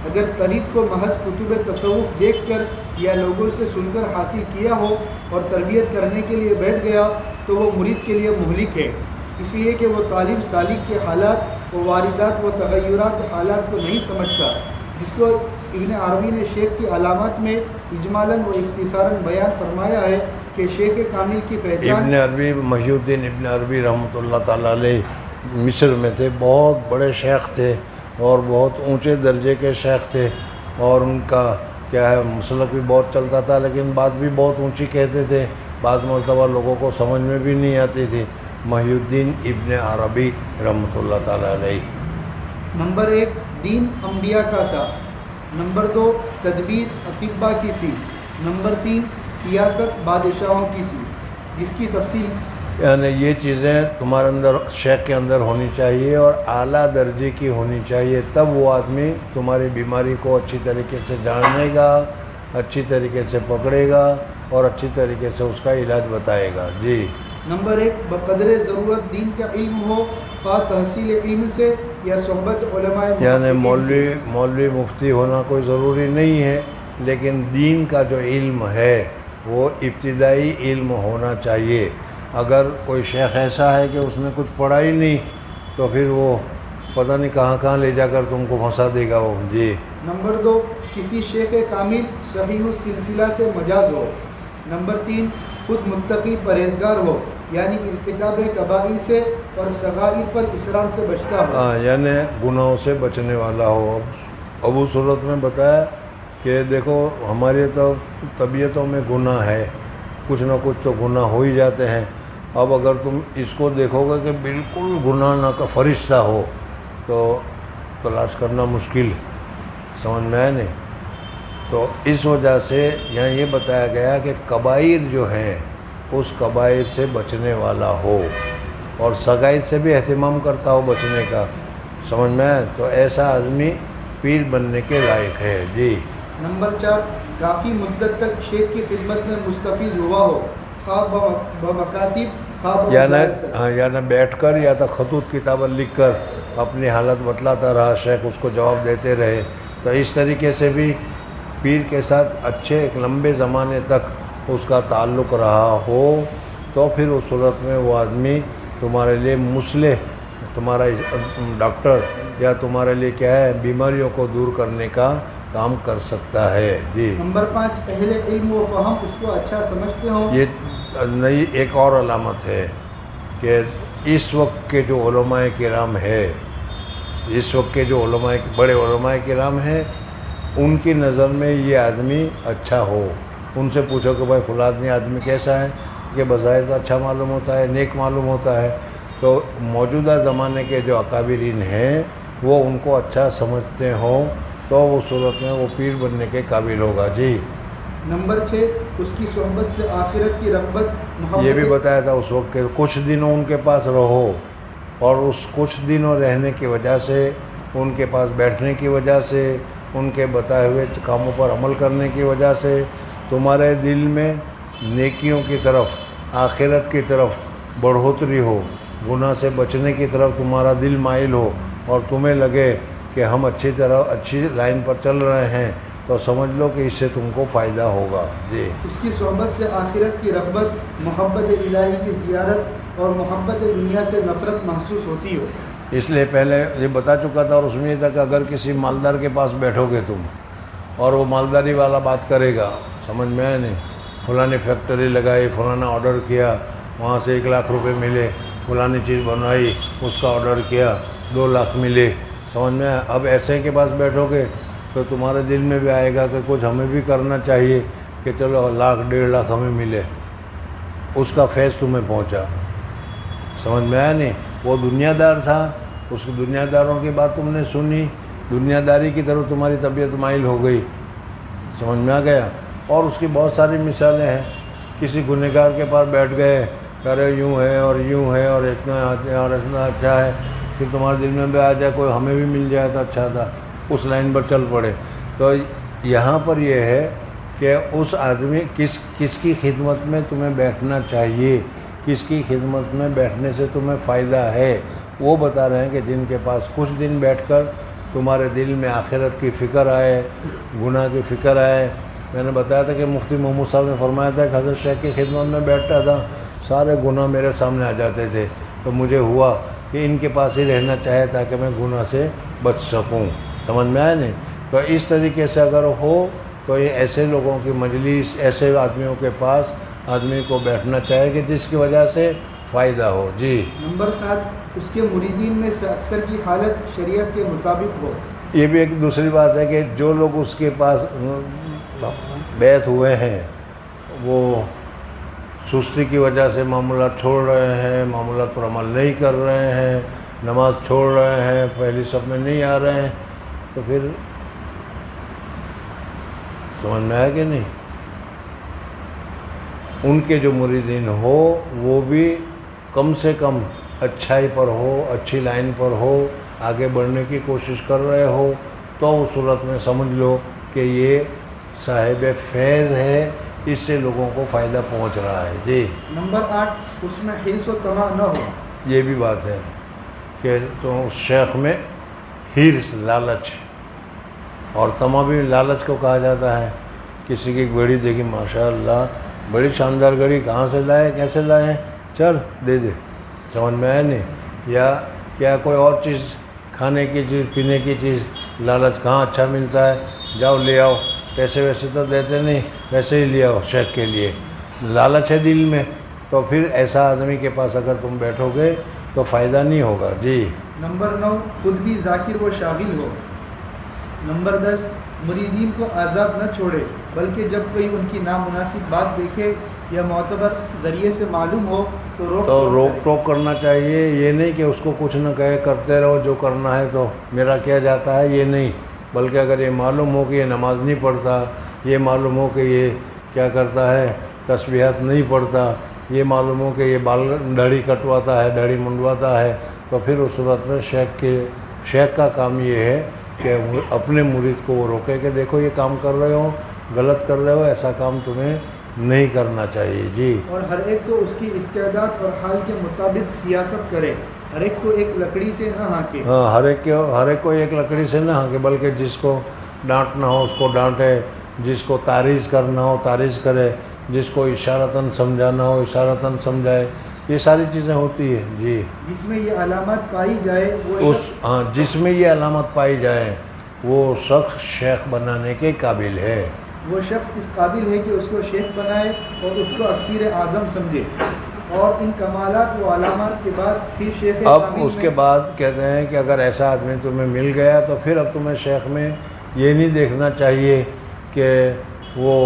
اگر طریق کو محض کتب تصوف دیکھ کر یا لوگوں سے سن کر حاصل کیا ہو اور تربیت کرنے کے لیے بیٹھ گیا تو وہ مرید کے لیے مہلک ہے، اس لیے کہ وہ طالب سالک کے حالات و واردات و تغیرات حالات کو نہیں سمجھتا، جس کو ابن عربی نے شیخ کی علامات میں اجمالاً و اختصاراً بیان فرمایا ہے کہ شیخ کامل کی پہچان۔ ابن عربی، محی الدین ابن عربی رحمۃ اللہ تعالیٰ علیہ مصر میں تھے، بہت بڑے شیخ تھے اور بہت اونچے درجے کے شیخ تھے، اور ان کا کیا ہے مسلک بھی بہت چلتا تھا، لیکن بات بھی بہت اونچی کہتے تھے، بعض مرتبہ لوگوں کو سمجھ میں بھی نہیں آتی تھی۔ محی الدین ابن عربی رحمۃ اللہ تعالیٰ علیہ۔ نمبر 1 دین انبیاء کا سا، نمبر 2 تدبیر اطباء کی سی، نمبر 3 سیاست بادشاہوں کی سی، جس کی تفصیل یعنی یہ چیزیں تمہارے اندر شیخ کے اندر ہونی چاہیے اور اعلیٰ درجے کی ہونی چاہیے، تب وہ آدمی تمہاری بیماری کو اچھی طریقے سے جانے گا، اچھی طریقے سے پکڑے گا اور اچھی طریقے سے اس کا علاج بتائے گا۔ جی نمبر 1، بقدر ضرورت دین کا علم ہو، خواہ تحصیل علم سے یا صحبت علماء یعنی محققین سے۔ مولوی مفتی ہونا کوئی ضروری نہیں ہے، لیکن دین کا جو علم ہے وہ ابتدائی علم ہونا چاہیے۔ اگر کوئی شیخ ایسا ہے کہ اس نے کچھ پڑھا ہی نہیں تو پھر وہ پتہ نہیں کہاں لے جا کر تم کو پھنسا دے گا وہ۔ جی نمبر 2، کسی شیخ کامل صحیح السلسلہ سے مجاز ہو۔ نمبر 3، خود متقی پرہیزگار ہو، یعنی ارتکاب کبائر سے اور صغائر پر اصرار سے بچتا ہو۔ یعنی گناہوں سے بچنے والا ہو۔ ابو صورت میں بتایا کہ دیکھو ہماری تو طبیعتوں میں گناہ ہے، کچھ نہ کچھ تو گناہ ہو ہی جاتے ہیں۔ اب اگر تم اس کو دیکھو گے کہ بالکل گناہ نہ کا فرشتہ ہو تو تلاش کرنا مشکل، سمجھ میں آئے نہیں؟ تو اس وجہ سے یہاں یہ بتایا گیا کہ کبائر جو ہیں اس کبائر سے بچنے والا ہو اور صغائر سے بھی اہتمام کرتا ہو بچنے کا، سمجھ میں آئے؟ تو ایسا آدمی پیر بننے کے لائق ہے۔ جی نمبر 4، کافی مدت تک شیخ کی خدمت میں مستفیض ہوا ہو، خواہ بمکاتب خواہ یعنی بیٹھ کر یا تو خطوط کتابت لکھ کر اپنی حالت بتلاتا رہا، شیخ اس کو جواب دیتے رہے، تو اس طریقے سے بھی پیر کے ساتھ اچھے ایک لمبے زمانے تک اس کا تعلق رہا ہو تو پھر اس صورت میں وہ آدمی تمہارے لیے مصلح، تمہارا ڈاکٹر یا تمہارے لیے کیا ہے بیماریوں کو دور کرنے کا کام کر سکتا ہے۔ جی نمبر 5، اہل علم و فہم اس کو اچھا سمجھتے ہوں۔ یہ نئی ایک اور علامت ہے کہ اس وقت کے جو علماء کرام ہے، اس وقت کے جو بڑے علماء کرام ہیں، ان کی نظر میں یہ آدمی اچھا ہو۔ ان سے پوچھو کہ بھائی فلاں آدمی کیسا ہے، کہ بظاہر تو اچھا معلوم ہوتا ہے، نیک معلوم ہوتا ہے، تو موجودہ زمانے کے جو اکابرین ہیں وہ ان کو اچھا سمجھتے ہوں تو وہ صورت میں وہ پیر بننے کے قابل ہوگا۔ جی نمبر 6، اس کی صحبت سے آخرت کی رغبت محبت۔ یہ بھی بتایا تھا اس وقت کہ کچھ دنوں ان کے پاس رہو اور اس کچھ دنوں رہنے کی وجہ سے، ان کے پاس بیٹھنے کی وجہ سے، ان کے بتائے ہوئے کاموں پر عمل کرنے کی وجہ سے تمہارے دل میں نیکیوں کی طرف، آخرت کی طرف بڑھوتری ہو، گناہ سے بچنے کی طرف تمہارا دل مائل ہو اور تمہیں لگے کہ ہم اچھی لائن پر چل رہے ہیں تو سمجھ لو کہ اس سے تم کو فائدہ ہوگا۔ جی اس کی صحبت سے آخرت کی رغبت، محبت الہی کی زیارت اور محبت دنیا سے نفرت محسوس ہوتی ہو۔ اس لیے پہلے یہ بتا چکا تھا اور اس میں یہ تھا کہ اگر کسی مالدار کے پاس بیٹھو گے تم اور وہ مالداری والا بات کرے گا، سمجھ میں آئے نہیں، فلانی فیکٹری لگائی، فلانا آرڈر کیا، وہاں سے 1 لاکھ روپے ملے، فلانی چیز بنوائی، اس کا آرڈر کیا 2 لاکھ ملے، سمجھ میں آئے؟ اب ایسے کے پاس بیٹھو گے تو تمہارے دل میں بھی آئے گا کہ کچھ ہمیں بھی کرنا چاہیے کہ چلو 1 لاکھ 1.5 لاکھ ہمیں ملے، اس کا فیض تمہیں پہنچا، سمجھ میں آیا نہیں؟ وہ دنیا دار تھا، اس دنیا داروں کی بات تم نے سنی، دنیا داری کی طرف تمہاری طبیعت مائل ہو گئی، سمجھ میں آ گیا؟ اور اس کی بہت ساری مثالیں ہیں، کسی گنہگار کے پاس بیٹھ گئے، کہہ رہے یوں ہے اور یوں ہے اور اتنا اچھا ہے، پھر تمہارے دل میں بھی آ جائے کوئی ہمیں بھی مل جائے تو اچھا تھا، اس لائن پر چل پڑے۔ تو یہاں پر یہ ہے کہ اس آدمی کس کی خدمت میں تمہیں بیٹھنا چاہیے، کس کی خدمت میں بیٹھنے سے تمہیں فائدہ ہے، وہ بتا رہے ہیں کہ جن کے پاس کچھ دن بیٹھ کر تمہارے دل میں آخرت کی فکر آئے، گناہ کی فکر آئے۔ میں نے بتایا تھا کہ مفتی محمود صاحب نے فرمایا تھا کہ حضرت شیخ کی خدمت میں بیٹھتا تھا، سارے گناہ میرے سامنے آ جاتے تھے، تو مجھے ہوا کہ ان کے پاس ہی رہنا چاہے تاکہ میں گناہ سے بچ سکوں، سمجھ میں آئے نہیں؟ تو اس طریقے سے اگر ہو تو یہ ایسے لوگوں کی مجلس، ایسے آدمیوں کے پاس آدمی کو بیٹھنا چاہے کہ جس کی وجہ سے فائدہ ہو۔ جی نمبر 7، اس کے مریدین میں سے اکثر کی حالت شریعت کے مطابق ہو۔ یہ بھی ایک دوسری بات ہے کہ جو لوگ اس کے پاس بیعت ہوئے ہیں وہ سستی کی وجہ سے معمولات چھوڑ رہے ہیں، معمولات پر عمل نہیں کر رہے ہیں، نماز چھوڑ رہے ہیں، پہلی صف میں نہیں آ رہے ہیں، تو پھر سمجھ میں آیا کہ نہیں؟ ان کے جو مریدین ہو وہ بھی کم سے کم اچھائی پر ہو، اچھی لائن پر ہو، آگے بڑھنے کی کوشش کر رہے ہو، تو اس صورت میں سمجھ لو کہ یہ صاحب فیض ہے، اس سے لوگوں کو فائدہ پہنچ رہا ہے. جی. نمبر 8، اس میں حرص و طمع نہ ہو. یہ بھی بات ہے کہ تو اس شیخ میں حرص، لالچ، اور طمع بھی لالچ کو کہا جاتا ہے. کسی کی گھڑی دیکھی، ماشاء اللہ بڑی شاندار گھڑی، کہاں سے لائے، کیسے لائے، چل دے دے، سمجھ میں آیا نہیں. یا کوئی اور چیز، کھانے کی چیز، پینے کی چیز، لالچ، کہاں اچھا ملتا ہے، جاؤ لے آؤ، پیسے ویسے تو دیتے نہیں، ویسے ہی لے آؤ شیخ کے لیے، لالچ ہے دل میں. تو پھر ایسا آدمی کے پاس اگر تم بیٹھو گے تو فائدہ نہیں ہوگا. جی. نمبر 9، خود بھی ذاکر و شاغل ہو. نمبر 10، مریدین کو آزاد نہ چھوڑے، بلکہ جب کوئی ان کی نامناسب بات دیکھے یا معتبر ذریعے سے معلوم ہو تو روک ٹوک کرنا چاہیے. یہ نہیں کہ اس کو کچھ نہ کہے، کرتے رہو جو کرنا ہے تو میرا کیا جاتا ہے، یہ نہیں. بلکہ اگر یہ معلوم ہو کہ یہ نماز نہیں پڑھتا، یہ معلوم ہو کہ یہ کیا کرتا ہے، تسبیحات نہیں پڑھتا، یہ معلوم ہو کہ یہ داڑھی کٹواتا ہے، داڑھی منڈواتا ہے، تو پھر اس صورت میں شیخ کا کام یہ ہے کہ اپنے مرید کو وہ روکے کہ دیکھو یہ کام کر رہے ہو، غلط کر رہے ہو، ایسا کام تمہیں نہیں کرنا چاہیے. جی. اور ہر ایک کو اس کی استعداد اور حال کے مطابق سیاست کرے، ہر ایک کو ایک لکڑی سے نہ ہانکے. ہاں، ہر ایک کو ایک لکڑی سے نہ ہانکے، بلکہ جس کو ڈانٹنا ہو اس کو ڈانٹے، جس کو تعریض کرنا ہو تعریض کرے، جس کو اشارتاً سمجھانا ہو اشارتاً سمجھائے. یہ ساری چیزیں ہوتی ہیں. جی. جس میں یہ علامات پائی جائے وہ جس میں یہ علامت پائی جائے وہ شخص شیخ بنانے کے قابل ہے. وہ شخص اس قابل ہے کہ اس کو شیخ بنائے اور اس کو اکثیر اعظم سمجھے. اور ان کمالات و علامات کے بعد پھر شیخ اب اس کے بعد کہتے ہیں کہ اگر ایسا آدمی تمہیں مل گیا تو پھر اب تمہیں شیخ میں یہ نہیں دیکھنا چاہیے کہ وہ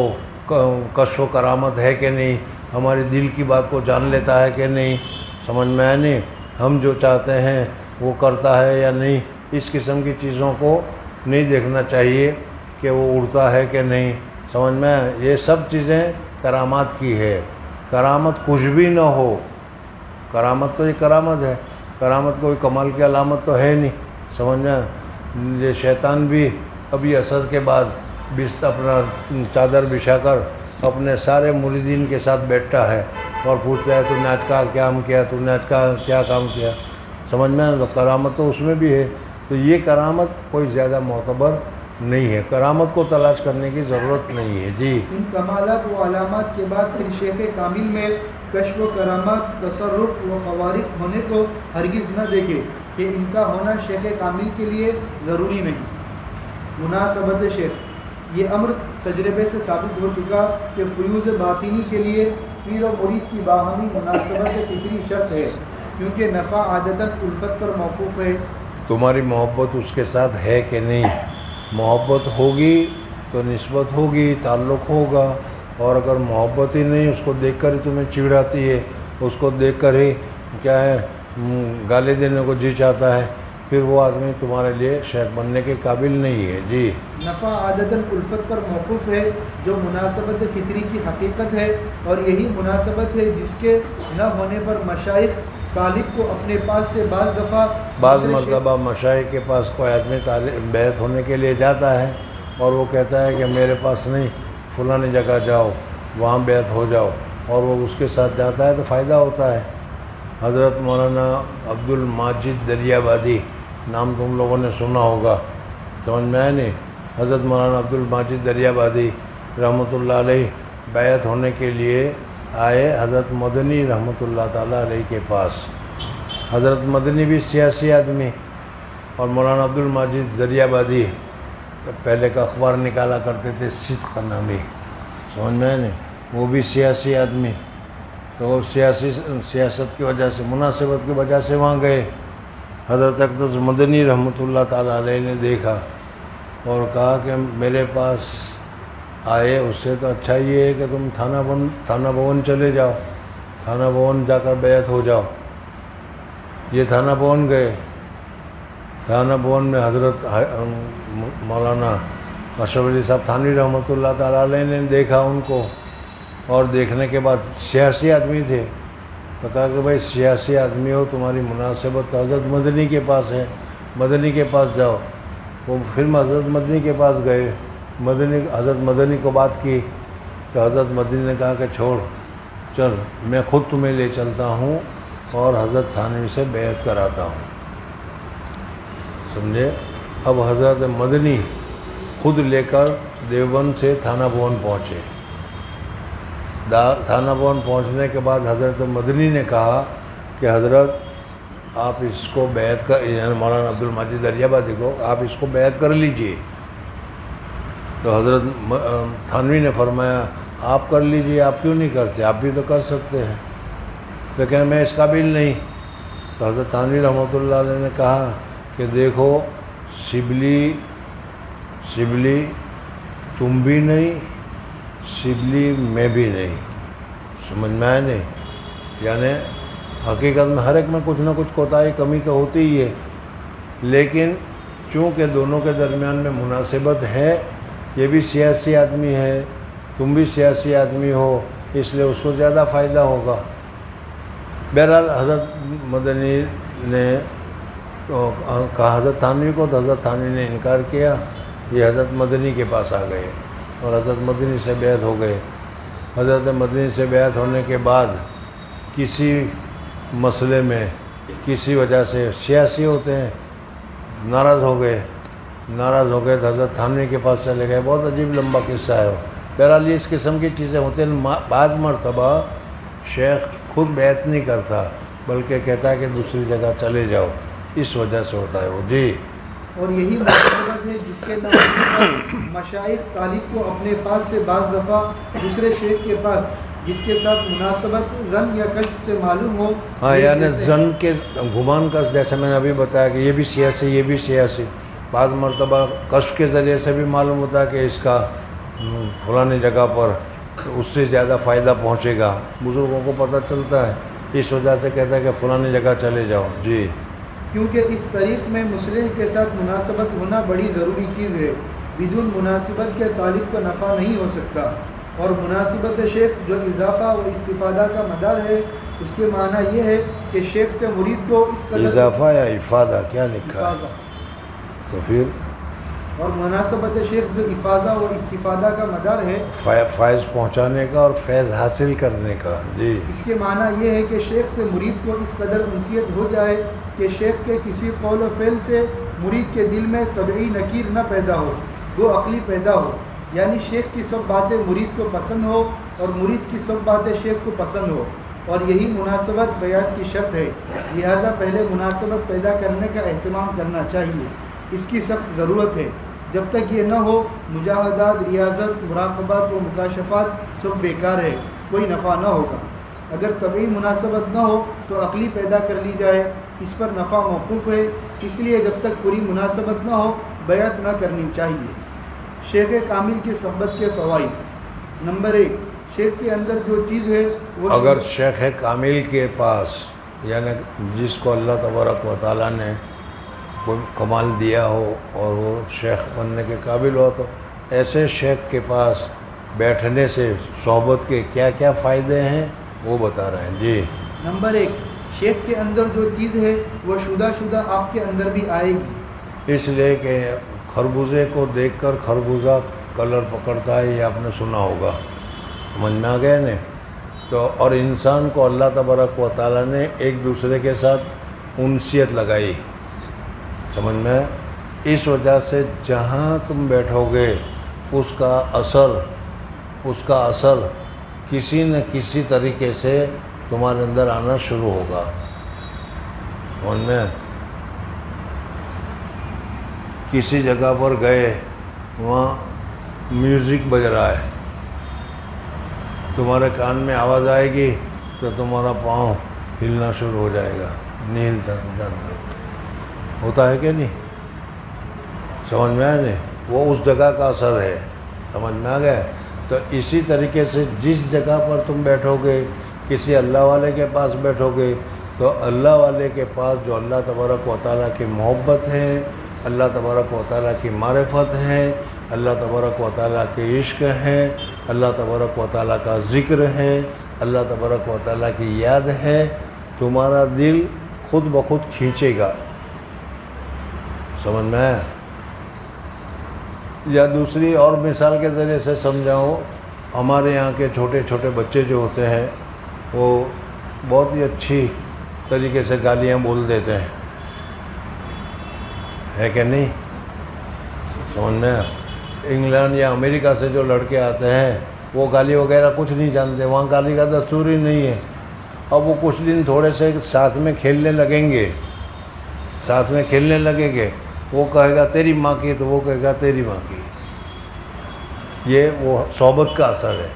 کشف و کرامت ہے کہ نہیں، ہمارے دل کی بات کو جان لیتا ہے کہ نہیں، سمجھ میں آیا نہیں، ہم جو چاہتے ہیں وہ کرتا ہے یا نہیں. اس قسم کی چیزوں کو نہیں دیکھنا چاہیے کہ وہ اڑتا ہے کہ نہیں، سمجھ میں. یہ سب چیزیں کرامات کی ہے. کرامت کچھ بھی نہ ہو، کرامت تو یہ کرامت ہے، کرامت کوئی کمال کی علامت تو ہے نہیں، سمجھ میں. یہ شیطان بھی ابھی عصر کے بعد اپنا چادر بچھا کر اپنے سارے مریدین کے ساتھ بیٹھتا ہے اور پوچھتا ہے تو نے آج کا کیا کام کیا، تو نے آج کا کیا کام کیا، سمجھ میں. تو کرامت تو اس میں بھی ہے. تو یہ کرامت کوئی زیادہ معتبر نہیں ہے، کرامت کو تلاش کرنے کی ضرورت نہیں ہے. جی. ان کمالات و علامات کے بعد پھر شیخ کامل میں کشف و کرامات، تصرف و خوارق ہونے کو ہرگز نہ دیکھے کہ ان کا ہونا شیخ کامل کے لیے ضروری نہیں. مناسبت شیخ، یہ امر تجربے سے ثابت ہو چکا کہ فیوز باطنی کے لیے پیر و مرید کی باہمی مناسبت فطری شرط ہے، کیونکہ نفع عادتاً الفت پر موقوف ہے. تمہاری محبت اس کے ساتھ ہے کہ نہیں؟ محبت ہوگی تو نسبت ہوگی، تعلق ہوگا. اور اگر محبت ہی نہیں، اس کو دیکھ کر ہی تمہیں چڑ آتی ہے، اس کو دیکھ کر ہی کیا ہے گالی دینے کو جی چاہتا ہے، پھر وہ آدمی تمہارے لیے شیخ بننے کے قابل نہیں ہے. جی. نفع عادتاً الفت پر موقوف ہے، جو مناسبت فطری کی حقیقت ہے، اور یہی مناسبت ہے جس کے نہ ہونے پر مشائخ طالب کو اپنے پاس سے بعض مرتبہ مشائخ کے پاس کوئی آدمی بیعت ہونے کے لیے جاتا ہے اور وہ کہتا ہے کہ میرے پاس نہیں، فلانی جگہ جاؤ، وہاں بیعت ہو جاؤ، اور وہ اس کے ساتھ جاتا ہے تو فائدہ ہوتا ہے. حضرت مولانا عبد الماجد دریابادی نام تم لوگوں نے سنا ہوگا، سمجھ میں آیا نہیں. حضرت مولانا عبد الماجد دریابادی رحمۃ اللہ علیہ بیعت ہونے کے لیے آئے حضرت مدنی رحمۃ اللہ تعالیٰ علیہ کے پاس. حضرت مدنی بھی سیاسی آدمی، اور مولانا عبد الماجد دریابادی پہلے کا اخبار نکالا کرتے تھے صدق نامی، سمجھ میں نہیں، وہ بھی سیاسی آدمی. تو سیاست کی وجہ سے، مناسبت کی وجہ سے وہاں گئے. حضرت اقدس مدنی رحمۃ اللہ تعالیٰ علیہ نے دیکھا اور کہا کہ میرے پاس آئے، اس سے تو اچھا یہ ہے کہ تم تھانہ بھون چلے جاؤ، تھانہ بھون جا کر بیعت ہو جاؤ. یہ تھانہ بھون گئے. تھانہ بھون میں حضرت مولانا اشرف علی صاحب تھانوی رحمۃ اللہ تعالیٰ علیہ نے دیکھا ان کو، اور دیکھنے کے بعد سیاسی آدمی تھے، تو کہا کہ بھائی سیاسی آدمی ہو، تمہاری مناسبت حضرت مدنی کے پاس ہے، مدنی کے پاس جاؤ۔ وہ پھر حضرت مدنی کے پاس گئے، حضرت مدنی کو بات کی تو حضرت مدنی نے کہا کہ چھوڑ، چل میں خود تمہیں لے چلتا ہوں اور حضرت تھانوی سے بیعت کراتا ہوں، سمجھے۔ اب حضرت مدنی خود لے کر دیوبند سے تھانہ بھون پہنچے۔ تھانہ بھون پہنچنے کے بعد حضرت مدنی نے کہا کہ حضرت آپ اس کو بیعت کر، یعنی مولانا عبدالمجید دریا بادی کو، آپ اس کو بیعت کر لیجئے۔ تو حضرت تھانوی نے فرمایا آپ کر لیجئے، آپ کیوں نہیں کرتے، آپ بھی تو کر سکتے ہیں، لیکن میں اس قابل نہیں۔ تو حضرت تھانوی رحمۃ اللہ علیہ نے کہا کہ دیکھو شبلی تم بھی نہیں، شبلی میں بھی نہیں، سمجھ میں آئے نہیں؟ یعنی حقیقت میں ہر ایک میں کچھ نہ کچھ کوتاہی کمی تو ہوتی ہی ہے، لیکن چونکہ دونوں کے درمیان میں مناسبت ہے، یہ بھی سیاسی آدمی ہے، تم بھی سیاسی آدمی ہو، اس لیے اس کو زیادہ فائدہ ہوگا۔ بہرحال حضرت مدنی نے کہا حضرت تھانوی کو، تو حضرت تھانوی نے انکار کیا، یہ حضرت مدنی کے پاس آ گئے اور حضرت مدنی سے بیعت ہو گئے۔ حضرت مدنی سے بیعت ہونے کے بعد کسی مسئلے میں کسی وجہ سے سیاسی ہوتے ہیں، ناراض ہو گئے تو حضرت تھانوی کے پاس چلے گئے۔ بہت عجیب لمبا قصہ ہے وہ۔ بہرحال اس قسم کی چیزیں ہوتی ہیں۔ بعض مرتبہ شیخ خود بیعت نہیں کرتا بلکہ کہتا ہے کہ دوسری جگہ چلے جاؤ، اس وجہ سے ہوتا ہے وہ۔ جی، اور یہی مناسبت ہے جس کے نام مشائخ طالب کو اپنے پاس سے بعض دفعہ دوسرے شیخ کے پاس جس کے ساتھ مناسبت زن یا کشف سے معلوم ہو، ہاں، یعنی زن کے گمان کا، جیسے میں نے ابھی بتایا کہ یہ بھی سیاسی، یہ بھی سیاسی، بعض مرتبہ کشف کے ذریعے سے بھی معلوم ہوتا ہے کہ اس کا فلانی جگہ پر اس سے زیادہ فائدہ پہنچے گا، بزرگوں کو پتہ چلتا ہے، اس وجہ سے کہتا ہے کہ فلانی جگہ چلے جاؤ۔ جی، کیونکہ اس طریق میں مصلح کے ساتھ مناسبت ہونا بڑی ضروری چیز ہے، بدون مناسبت کے طالب کو نفع نہیں ہو سکتا، اور مناسبت شیخ جو اضافہ و استفادہ کا مدار ہے، اس کے معنی یہ ہے کہ شیخ سے مرید کو اس قدر اضافہ یا افادہ کیا لکھا ہے؟ تو پھر اور مناسبت شیخ جو افاظہ و استفادہ کا مدار ہے، فائز پہنچانے کا اور فیض حاصل کرنے کا۔ جی، اس کے معنی یہ ہے کہ شیخ سے مرید کو اس قدر انسیت ہو جائے کہ شیخ کے کسی قول و فعل سے مرید کے دل میں طبعی نکیر نہ پیدا ہو، دو عقلی پیدا ہو، یعنی شیخ کی سب باتیں مرید کو پسند ہو اور مرید کی سب باتیں شیخ کو پسند ہو، اور یہی مناسبت بیعت کی شرط ہے۔ لہٰذا پہلے مناسبت پیدا کرنے کا اہتمام کرنا چاہیے، اس کی سخت ضرورت ہے۔ جب تک یہ نہ ہو، مجاہدات، ریاضت، مراقبات و مکاشفات سب بیکار ہے، کوئی نفع نہ ہوگا۔ اگر طبعی مناسبت نہ ہو تو عقلی پیدا کر لی جائے، اس پر نفع موقوف ہے، اس لیے جب تک پوری مناسبت نہ ہو بیعت نہ کرنی چاہیے۔ شیخ کامل کی صحبت کے فوائد۔ نمبر 1، شیخ کے اندر جو چیز ہے وہ اگر شیخ کامل کے پاس، یعنی جس کو اللہ تبارک و تعالیٰ نے کوئی کمال دیا ہو اور وہ شیخ بننے کے قابل ہو، تو ایسے شیخ کے پاس بیٹھنے سے صحبت کے کیا کیا فائدے ہیں وہ بتا رہے ہیں۔ جی، نمبر 1، شیخ کے اندر جو چیز ہے وہ شدہ آپ کے اندر بھی آئے گی، اس لیے کہ خربوزے کو دیکھ کر خربوزہ کلر پکڑتا ہے، یہ آپ نے سنا ہوگا، سمجھ میں آ گیا نا؟ تو اور انسان کو اللہ تبارک و تعالیٰ نے ایک دوسرے کے ساتھ انسیت لگائی، سمجھ میں؟ اس وجہ سے جہاں تم بیٹھو گے اس کا اثر کسی نہ کسی طریقے سے تمہارے اندر آنا شروع ہوگا، سمجھ میں؟ کسی جگہ پر گئے، وہاں میوزک بج رہا ہے، تمہارے کان میں آواز آئے گی تو تمہارا پاؤں ہلنا شروع ہو جائے گا، نہیں ہلتا جانتا ہوتا ہے کہ نہیں؟ سمجھ میں آیا نہیں؟ وہ اس جگہ کا اثر ہے، سمجھ میں آ گیا؟ تو اسی طریقے سے جس جگہ پر تم بیٹھو گے، کسی اللہ والے کے پاس بیٹھو گے تو اللہ والے کے پاس جو اللہ تبارک و تعالیٰ کی محبت ہے، اللہ تبارک و تعالیٰ کی معرفت ہے، اللہ تبارک و تعالیٰ کے عشق ہیں، اللہ تبارک و تعالیٰ کا ذکر ہے، اللہ تبارک و تعالیٰ کی یاد ہے، تمہارا دل خود بخود کھینچے گا. سمجھ میں آیا؟ یا دوسری اور مثال کے ذریعے سے سمجھاؤں، ہمارے یہاں کے چھوٹے چھوٹے بچے جو ہوتے ہیں وہ بہت ہی اچھی طریقے سے گالیاں بول دیتے ہیں، ہے کہ نہیں؟ سمجھ میں آیا؟ انگلینڈ یا امریکہ سے جو لڑکے آتے ہیں وہ گالی وغیرہ کچھ نہیں جانتے، وہاں گالی کا دستور ہی نہیں ہے. اب وہ کچھ دن تھوڑے سے ساتھ میں کھیلنے لگیں گے، وہ کہے گا تیری ماں کی، تو وہ کہے گا تیری ماں کی. یہ وہ صحبت کا اثر ہے.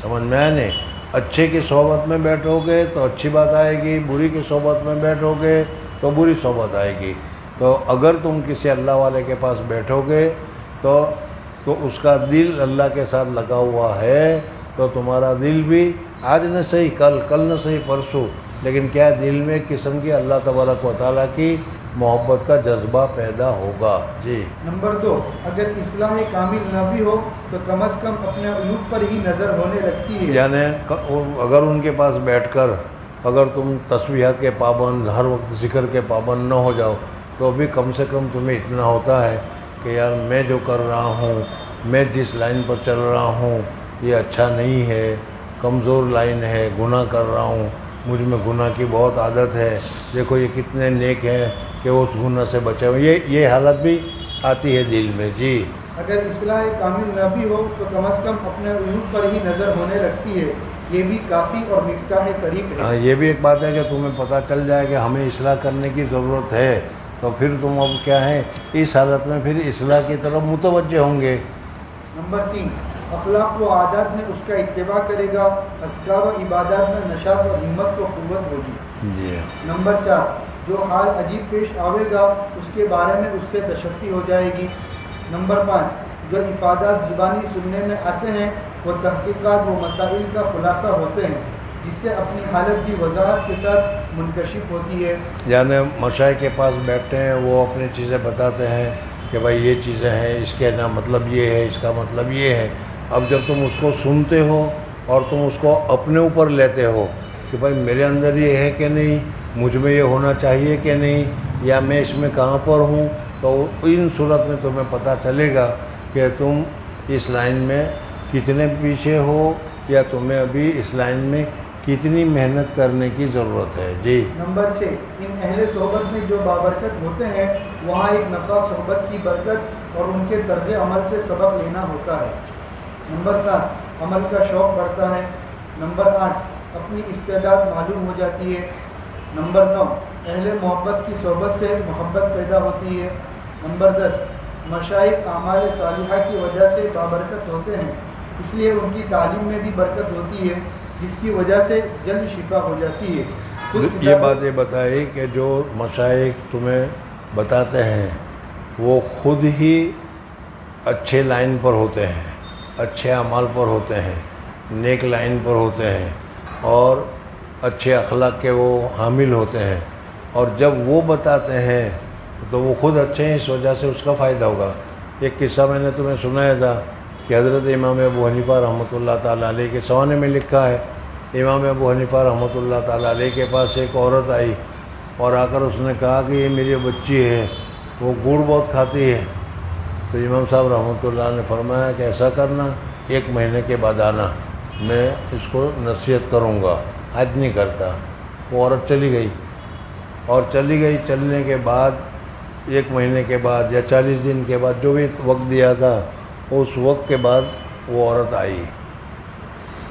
سمجھ میں آیا نہیں؟ اچھے کی صحبت میں بیٹھو گے تو اچھی بات آئے گی، بری کی صحبت میں بیٹھو گے تو بری صحبت آئے گی. تو اگر تم کسی اللہ والے کے پاس بیٹھو گے تو اس کا دل اللہ کے ساتھ لگا ہوا ہے، تو تمہارا دل بھی آج نہ صحیح کل نہ صحیح پرسوں، لیکن کیا دل میں ایک قسم کی اللہ تبارک و تعالیٰ کی محبت کا جذبہ پیدا ہوگا. جی. نمبر 2، اگر اصلاح کامل نہ بھی ہو تو کم از کم اپنے عیوب پر ہی نظر ہونے لگتی ہے. یعنی اگر ان کے پاس بیٹھ کر اگر تم تسبیحات کے پابند، ہر وقت ذکر کے پابند نہ ہو جاؤ، تو بھی کم سے کم تمہیں اتنا ہوتا ہے کہ یار میں جو کر رہا ہوں، میں جس لائن پر چل رہا ہوں یہ اچھا نہیں ہے، کمزور لائن ہے، گناہ کر رہا ہوں، مجھ میں گناہ کی بہت عادت ہے، دیکھو یہ کتنے نیک ہیں کہ وہ اس گناہ سے بچے ہوئے. یہ حالت بھی آتی ہے دل میں. جی. اگر اصلاح کامل نہ بھی ہو تو کم از کم اپنے عیوب پر ہی نظر ہونے لگتی ہے. یہ بھی کافی اور مفتاح طریق ہے. ہاں، یہ بھی ایک بات ہے کہ تمہیں پتہ چل جائے کہ ہمیں اصلاح کرنے کی ضرورت ہے، تو پھر تم اب کیا ہے اس حالت میں پھر اصلاح کی طرف متوجہ ہوں گے. نمبر 3، اخلاق و عادات میں اس کا اتباع کرے گا، اذکار و عبادات میں نشاط و ہمت و قوت ہوگی. جی. نمبر 4، جو حال عجیب پیش آئے گا اس کے بارے میں اس سے تشفی ہو جائے گی. نمبر 5، جو افادات زبانی سننے میں آتے ہیں وہ تحقیقات و مسائل کا خلاصہ ہوتے ہیں، جس سے اپنی حالت کی وضاحت کے ساتھ منکشف ہوتی ہے. یعنی مشائخ کے پاس بیٹھتے ہیں، وہ اپنی چیزیں بتاتے ہیں کہ بھائی یہ چیزیں ہیں، اس کے نا مطلب یہ ہے، اس کا مطلب یہ ہے. اب جب تم اس کو سنتے ہو اور تم اس کو اپنے اوپر لیتے ہو کہ بھائی میرے اندر یہ ہے کہ نہیں، مجھ میں یہ ہونا چاہیے کہ نہیں، یا میں اس میں کہاں پر ہوں، تو ان صورت میں تمہیں پتہ چلے گا کہ تم اس لائن میں کتنے پیچھے ہو، یا تمہیں ابھی اس لائن میں کتنی محنت کرنے کی ضرورت ہے. جی. نمبر 6، ان اہل صحبت میں جو بابرکت ہوتے ہیں وہاں ایک نفع صحبت کی برکت اور ان کے طرز عمل سے سبق لینا ہوتا ہے. نمبر 7، عمل کا شوق بڑھتا ہے. نمبر 8، اپنی استعداد معلوم ہو جاتی ہے. نمبر 9، اہل محبت کی صحبت سے محبت پیدا ہوتی ہے. نمبر 10، مشائخ اعمال صالحہ کی وجہ سے بابرکت ہوتے ہیں، اس لیے ان کی تعلیم میں بھی برکت ہوتی ہے، جس کی وجہ سے جلد شفا ہو جاتی ہے. یہ باتیں بتائی کہ جو مشائخ تمہیں بتاتے ہیں وہ خود ہی اچھے لائن پر ہوتے ہیں، اچھے اعمال پر ہوتے ہیں، نیک لائن پر ہوتے ہیں، اور اچھے اخلاق کے وہ حامل ہوتے ہیں، اور جب وہ بتاتے ہیں تو وہ خود اچھے ہیں، اس وجہ سے اس کا فائدہ ہوگا. ایک قصہ میں نے تمہیں سنایا تھا کہ حضرت امام ابو حنیفہ رحمۃ اللہ تعالیٰ علیہ کے سوانے میں لکھا ہے، امام ابو حنیفہ رحمۃ اللہ تعالیٰ علیہ کے پاس ایک عورت آئی اور آ کر اس نے کہا کہ یہ میری بچی ہے، وہ گڑ بہت کھاتی ہے. تو امام صاحب رحمۃ اللہ نے فرمایا کہ ایسا کرنا، 1 مہینے کے بعد آنا، میں اس کو نصیحت کروں گا، آج نہیں کرتا. وہ عورت چلی گئی، اور چلنے کے بعد 1 مہینے کے بعد یا 40 دن کے بعد جو بھی وقت دیا تھا، اس وقت کے بعد وہ عورت آئی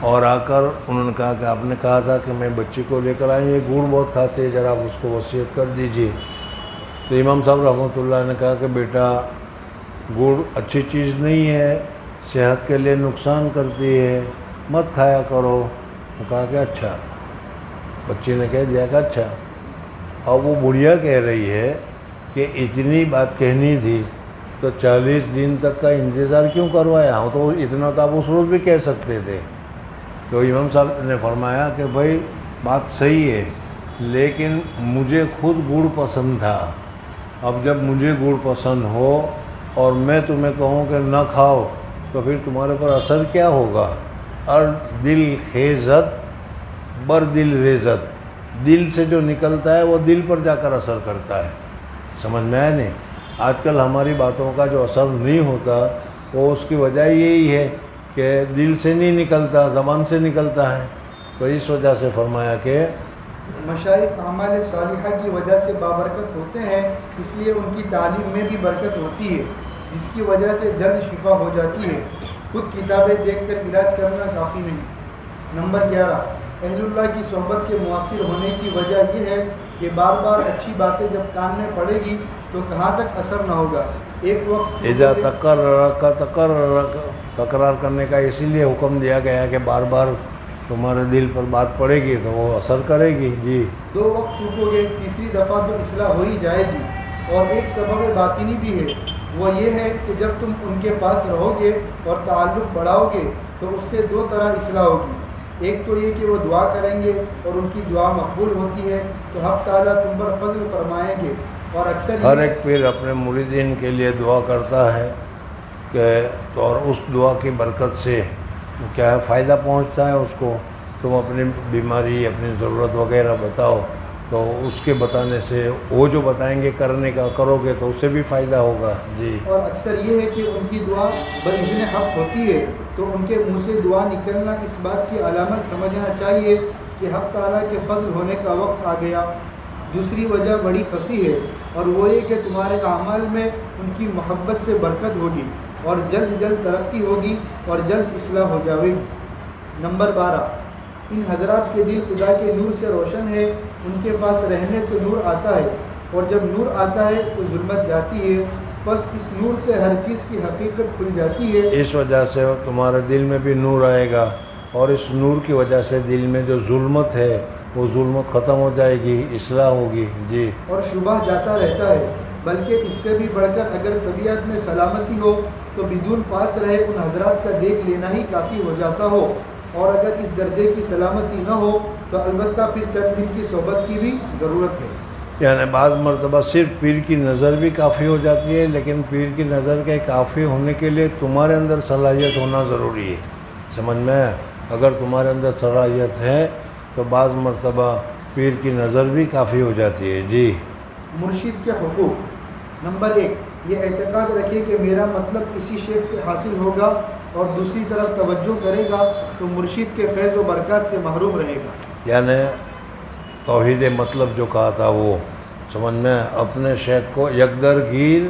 اور آ کر انہوں نے کہا کہ آپ نے کہا تھا کہ میں بچی کو لے کر آئی، یہ گڑ بہت کھاتے ہیں، ذرا آپ اس کو وصیت کر دیجیے. تو امام صاحب رحمۃ اللہ نے کہا کہ بیٹا گڑ اچھی چیز نہیں ہے، صحت کے لیے نقصان کرتی ہے، مت کھایا کرو. وہ کہا کہ اچھا. بچی نے کہہ دیا کہ اچھا. اب وہ بڑھیا کہہ رہی ہے کہ اتنی بات کہنی تھی تو 40 دن تک کا انتظار کیوں کروایا ہوں، تو اتنا تو آپ اس روز بھی کہہ سکتے تھے. تو امام صاحب نے فرمایا کہ بھائی بات صحیح ہے، لیکن مجھے خود گڑ پسند تھا. اب جب مجھے گڑ پسند ہو اور میں تمہیں کہوں کہ نہ کھاؤ، تو پھر تمہارے پر اثر کیا ہوگا؟ اور دل خیزت بر دل ریزت، دل سے جو نکلتا ہے وہ دل پر جا کر اثر کرتا ہے. سمجھ میں آیا نہیں؟ آج کل ہماری باتوں کا جو اثر نہیں ہوتا وہ اس کی وجہ یہی ہے کہ دل سے نہیں نکلتا، زبان سے نکلتا ہے. تو اس وجہ سے فرمایا کہ مشائخ اعمال صالحہ کی وجہ سے بابرکت ہوتے ہیں، اس لیے ان کی تعلیم میں بھی برکت ہوتی ہے، جس کی وجہ سے جلد شفا ہو جاتی ہے. خود کتابیں دیکھ کر علاج کرنا کافی نہیں. نمبر 11، اہل اللہ کی صحبت کے مؤثر ہونے کی وجہ یہ ہے کہ بار بار اچھی باتیں جب کان میں پڑے گی تو کہاں تک اثر نہ ہوگا. ایک وقت اذا تکرار کرنے کا اسی لیے حکم دیا گیا کہ بار بار تمہارے دل پر بات پڑے گی تو وہ اثر کرے گی. جی 2 وقت چوکو گے، تیسری دفعہ تو اصلاح ہو ہی جائے گی. اور ایک سبب باطنی بھی ہے، وہ یہ ہے کہ جب تم ان کے پاس رہو گے اور تعلق بڑھاؤ گے تو اس سے 2 طرح اصلاح ہوگی. ایک تو یہ کہ وہ دعا کریں گے اور ان کی دعا مقبول ہوتی ہے تو حق تعالیٰ تم پر فضل فرمائیں گے. اور اکثر ہر ایک پیر اپنے مریدین کے لیے دعا کرتا ہے کہ تو اور اس دعا کی برکت سے کیا ہے فائدہ پہنچتا ہے اس کو. تم اپنی بیماری، اپنی ضرورت وغیرہ بتاؤ تو اس کے بتانے سے وہ جو بتائیں گے کرنے کا کرو گے تو اس سے بھی فائدہ ہوگا. جی اور اکثر یہ ہے کہ ان کی دعا باذن حق ہوتی ہے تو ان کے منہ سے دعا نکلنا اس بات کی علامت سمجھنا چاہیے کہ حق تعالیٰ کے فضل ہونے کا وقت آ گیا. دوسری وجہ بڑی خفی ہے اور وہ یہ کہ تمہارے اعمال میں ان کی محبت سے برکت ہوگی اور جلد جلد ترقی ہوگی اور جلد اصلاح ہو جائے گی. نمبر 12، ان حضرات کے دل خدا کے نور سے روشن ہے. ان کے پاس رہنے سے نور آتا ہے اور جب نور آتا ہے تو ظلمت جاتی ہے. بس اس نور سے ہر چیز کی حقیقت کھل جاتی ہے. اس وجہ سے تمہارے دل میں بھی نور آئے گا اور اس نور کی وجہ سے دل میں جو ظلمت ہے وہ ظلمت ختم ہو جائے گی، اصلاح ہوگی. جی اور شبہ جاتا رہتا ہے. بلکہ اس سے بھی بڑھ کر اگر طبیعت میں سلامتی ہو تو بدون پاس رہے ان حضرات کا دیکھ لینا ہی کافی ہو جاتا ہو. اور اگر اس درجے کی سلامتی نہ ہو تو البتہ پھر چند دن کی صحبت کی بھی ضرورت ہے. یعنی بعض مرتبہ صرف پیر کی نظر بھی کافی ہو جاتی ہے، لیکن پیر کی نظر کے کافی ہونے کے لیے تمہارے اندر صلاحیت ہونا ضروری ہے. سمجھ میں؟ اگر تمہارے اندر صلاحیت ہے تو بعض مرتبہ پیر کی نظر بھی کافی ہو جاتی ہے. جی مرشد کے حقوق. نمبر 1، یہ اعتقاد رکھے کہ میرا مطلب اسی شیخ سے حاصل ہوگا اور دوسری طرف توجہ کرے گا تو مرشد کے فیض و برکات سے محروم رہے گا. یعنی توحید مطلب جو کہا تھا وہ سمجھ میں، اپنے شیخ کو یکدر گیر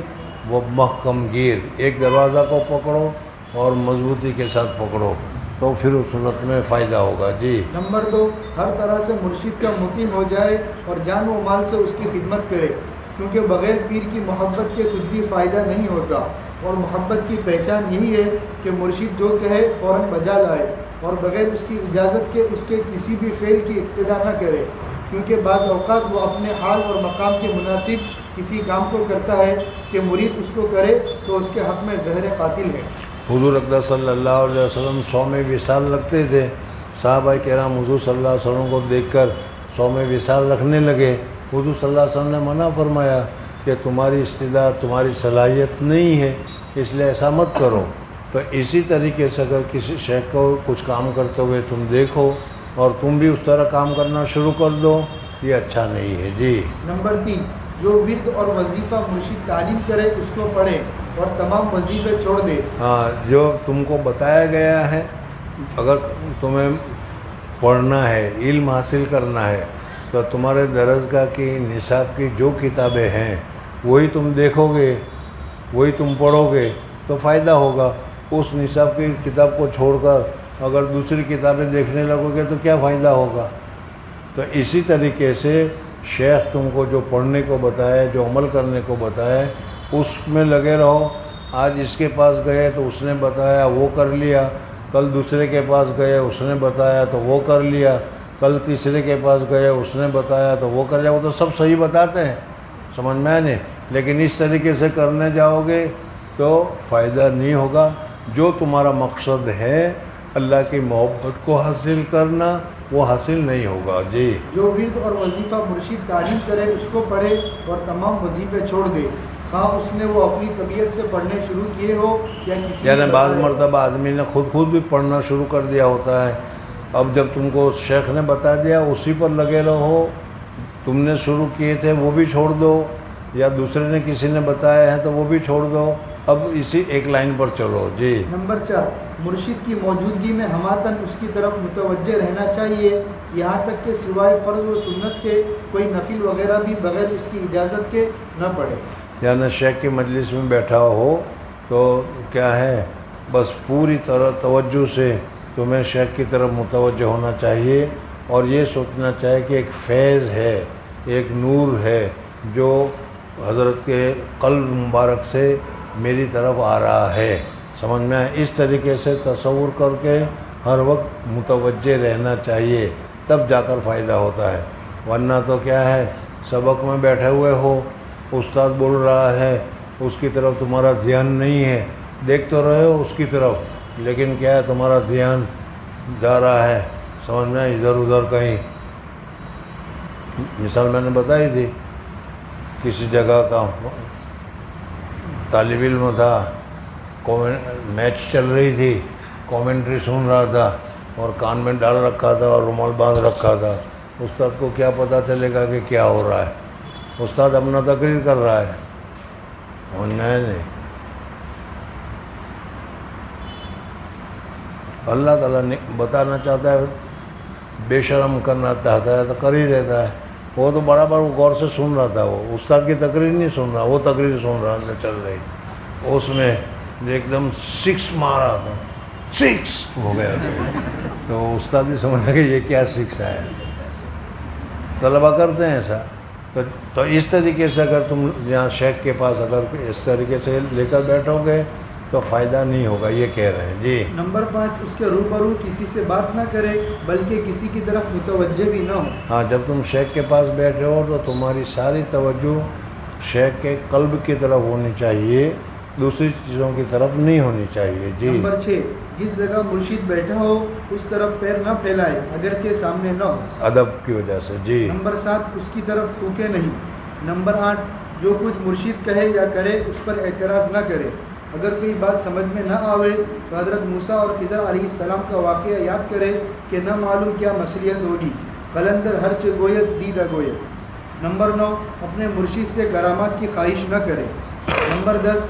و محکم گیر، ایک دروازہ کو پکڑو اور مضبوطی کے ساتھ پکڑو تو پھر اس صورت میں فائدہ ہوگا. جی نمبر 2، ہر طرح سے مرشد کا مطیع ہو جائے اور جان و مال سے اس کی خدمت کرے، کیونکہ بغیر پیر کی محبت کے کچھ بھی فائدہ نہیں ہوتا. اور محبت کی پہچان یہی ہے کہ مرشد جو کہے فوراً بجا لائے اور بغیر اس کی اجازت کے اس کے کسی بھی فعل کی اقتدا نہ کرے، کیونکہ بعض اوقات وہ اپنے حال اور مقام کے مناسب کسی کام کو کرتا ہے کہ مرید اس کو کرے تو اس کے حق میں زہر قاتل ہے. حضور اقدس صلی اللہ علیہ وسلم 100 وصال رکھتے تھے. صحابہ کرام حضور صلی اللہ علیہ وسلم کو دیکھ کر 100 وصال رکھنے لگے. حضور صلی اللہ علیہ وسلم نے منع فرمایا کہ تمہاری استعداد، تمہاری صلاحیت نہیں ہے، اس لیے ایسا مت کرو. تو اسی طریقے سے اگر کسی شیخ کو کچھ کام کرتے ہوئے تم دیکھو اور تم بھی اس طرح کام کرنا شروع کر دو، یہ اچھا نہیں ہے. جی نمبر 3، جو ورد اور وظیفہ مرشد تعلیم کرے اس کو پڑھے اور تمام وظیفے چھوڑ دے. ہاں، جو تم کو بتایا گیا ہے اگر تمہیں پڑھنا ہے، علم حاصل کرنا ہے تو تمہارے درسگاہ کی نصاب کی جو کتابیں ہیں وہی تم دیکھو گے، وہی تم پڑھو گے تو فائدہ ہوگا. اس نصاب کی کتاب کو چھوڑ کر اگر دوسری کتابیں دیکھنے لگو گے تو کیا فائدہ ہوگا. تو اسی طریقے سے شیخ تم کو جو پڑھنے کو بتائے، جو عمل کرنے کو بتائے اس میں لگے رہو. آج اس کے پاس گئے تو اس نے بتایا وہ کر لیا، کل دوسرے کے پاس گئے اس نے بتایا تو وہ کر لیا، کل تیسرے کے پاس گئے اس نے بتایا تو وہ کر لیا. وہ تو سب صحیح بتاتے ہیں، سمجھ میں نہیں، لیکن اس طریقے سے کرنے جاؤ گے تو فائدہ نہیں ہوگا. جو تمہارا مقصد ہے اللہ کی محبت کو حاصل کرنا، وہ حاصل نہیں ہوگا. جی جو ورد اور وظیفہ مرشد تعلیم کرے اس کو پڑھے اور تمام وظیفے چھوڑ دے، خواہ اس نے وہ اپنی طبیعت سے پڑھنے شروع کیے ہو یا کسی یعنی بعض مرتبہ آدمی نے خود بھی پڑھنا شروع کر دیا ہوتا ہے اب جب تم کو شیخ نے بتا دیا اسی پر لگے رہو، تم نے شروع کیے تھے وہ بھی چھوڑ دو، یا دوسرے نے کسی نے بتایا ہے تو وہ بھی چھوڑ دو، اب اسی ایک لائن پر چلو. جی. نمبر 4، مرشد کی موجودگی میں ہماتن اس کی طرف متوجہ رہنا چاہیے، یہاں تک کہ سوائے فرض و سنت کے کوئی نفل وغیرہ بھی بغیر اس کی اجازت کے نہ پڑھے. یعنی شیخ کی مجلس میں بیٹھا ہو تو کیا ہے، بس پوری طرح توجہ سے تمہیں شیخ کی طرف متوجہ ہونا چاہیے، اور یہ سوچنا چاہیے کہ ایک فیض ہے، ایک نور ہے جو حضرت کے قلب مبارک سے میری طرف آ رہا ہے. سمجھ میں آئے؟ اس طریقے سے تصور کر کے ہر وقت متوجہ رہنا چاہیے، تب جا کر فائدہ ہوتا ہے. ورنہ تو کیا ہے، سبق میں بیٹھے ہوئے ہو، استاد بول رہا ہے، اس کی طرف تمہارا دھیان نہیں ہے، دیکھ تو رہے ہو اس کی طرف، لیکن کیا ہے تمہارا دھیان جا رہا ہے، سمجھ میں ادھر ادھر کہیں. مثال میں نے بتائی تھی، کسی جگہ کا طالب علم تھا، میچ چل رہی تھی، کومنٹری سن رہا تھا اور کان میں ڈال رکھا تھا اور رومال باندھ رکھا تھا. استاد کو کیا پتہ چلے گا کہ کیا ہو رہا ہے، استاد اپنا تقریر کر رہا ہے. اور نہیں، اللہ تعالیٰ نے بتانا چاہتا ہے، بے شرم کرنا چاہتا ہے تو کر ہی رہتا ہے. وہ تو برابر غور سے سن رہا تھا، وہ استاد کی تقریر نہیں سن رہا، وہ تقریر سن رہا تھا چل رہی. اس میں ایک دم 6 مارا تھا، 6 ہو گیا تھا. تو استاد بھی سمجھا کہ یہ کیا 6 آیا. طلبہ کرتے ہیں ایسا. تو اس طریقے سے اگر تم یہاں شیخ کے پاس اگر اس طریقے سے لے کر بیٹھو گے تو فائدہ نہیں ہوگا، یہ کہہ رہے ہیں. جی. نمبر 5، اس کے روبرو کسی سے بات نہ کرے بلکہ کسی کی طرف متوجہ بھی نہ ہو. ہاں، جب تم شیخ کے پاس بیٹھے ہو تو تمہاری ساری توجہ شیخ کے قلب کی طرف ہونی چاہیے، دوسری چیزوں کی طرف نہیں ہونی چاہیے. جی. نمبر 6، جس جگہ مرشد بیٹھا ہو اس طرف پیر نہ پھیلائے اگرچہ سامنے نہ ہو، ادب کی وجہ سے. جی. نمبر 7، اس کی طرف تھوکے نہیں. نمبر 8، جو کچھ مرشد کہے یا کرے اس پر اعتراض نہ کرے. اگر کوئی بات سمجھ میں نہ آوے تو حضرت موسیٰ اور خضر علیہ السلام کا واقعہ یاد کرے کہ نہ معلوم کیا مصلیحت ہوگی، قلندر ہرچ گوید دیدہ گوید. نمبر 9، اپنے مرشد سے کرامات کی خواہش نہ کرے. نمبر 10،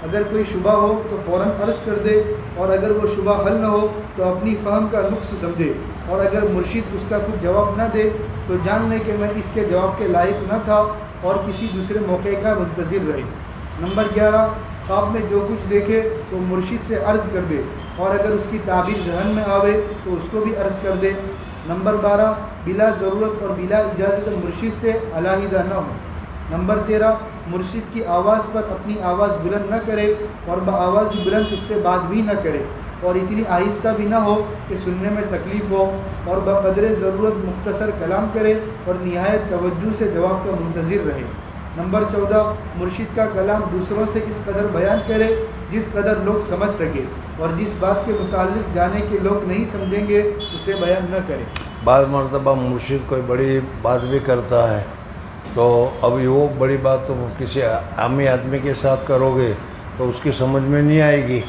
اگر کوئی شبہ ہو تو فوراً عرض کر دے، اور اگر وہ شبہ حل نہ ہو تو اپنی فہم کا نقص سمجھے، اور اگر مرشد اس کا کچھ جواب نہ دے تو جان لے کہ میں اس کے جواب کے لائق نہ تھا اور کسی دوسرے موقع کا منتظر رہے. نمبر 11، خواب میں جو کچھ دیکھے تو مرشد سے عرض کر دے، اور اگر اس کی تعبیر ذہن میں آوے تو اس کو بھی عرض کر دے. نمبر 12، بلا ضرورت اور بلا اجازت مرشد سے علیحدہ نہ ہو. نمبر 13، مرشد کی آواز پر اپنی آواز بلند نہ کرے اور بآواز بلند اس سے بات بھی نہ کرے، اور اتنی آہستہ بھی نہ ہو کہ سننے میں تکلیف ہو، اور بقدر ضرورت مختصر کلام کرے اور نہایت توجہ سے جواب کا منتظر رہے. نمبر 14، مرشد کا کلام دوسروں سے اس قدر بیان کرے جس قدر لوگ سمجھ سکے، اور جس بات کے متعلق جانے کے لوگ نہیں سمجھیں گے اسے بیان نہ کرے. بعض مرتبہ مرشد کوئی بڑی بات بھی کرتا ہے تو ابھی وہ بڑی بات تو کسی عامی آدمی کے ساتھ کرو گے تو اس کی سمجھ میں نہیں آئے گی،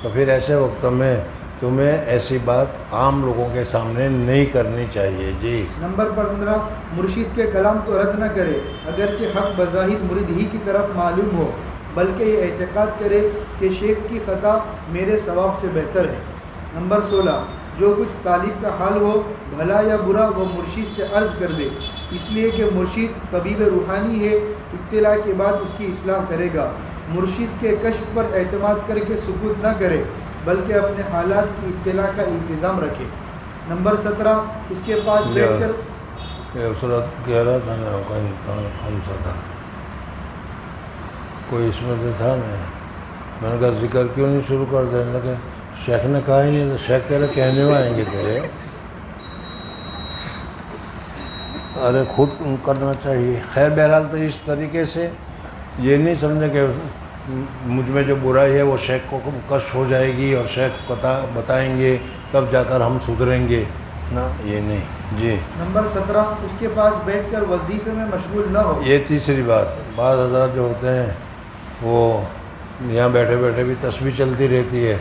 تو پھر ایسے وقت میں تمہیں ایسی بات عام لوگوں کے سامنے نہیں کرنی چاہیے. جی. نمبر 15، مرشد کے کلام کو رد نہ کرے اگرچہ حق بظاہر مرید ہی کی طرف معلوم ہو، بلکہ یہ اعتقاد کرے کہ شیخ کی خطا میرے ثواب سے بہتر ہے. نمبر 16، جو کچھ طالب کا حال ہو بھلا یا برا وہ مرشد سے عرض کر دے، اس لیے کہ مرشد طبیب روحانی ہے، اطلاع کے بعد اس کی اصلاح کرے گا. مرشد کے کشف پر اعتماد کر کے سکوت نہ کرے بلکہ اپنے حالات کی اطلاع کا انتظام رکھے. نمبر 17، اس کے پاس بیٹھ کر کہہ رہا تھا نا کون سا تھا، کوئی اس میں تھا نا، میں نے کہا ذکر کیوں نہیں شروع کر دیں، لگے شیخ نے کہا ہی نہیں، تو شیخ تیرے کہنے میں آئیں گے تیرے. ارے خود کرنا چاہیے. خیر بہرحال تو اس طریقے سے یہ نہیں سمجھے کہ مجھ میں جو برائی ہے وہ شیخ کو کشف ہو جائے گی اور شیخ بتائیں گے تب جا کر ہم سدھریں گے، نہ یہ نہیں. جی. نمبر 17، اس کے پاس بیٹھ کر وظیفے میں مشغول نہ ہو. یہ تیسری بات. بعض حضرات جو ہوتے ہیں وہ یہاں بیٹھے بیٹھے بھی تسبیح چلتی رہتی ہے،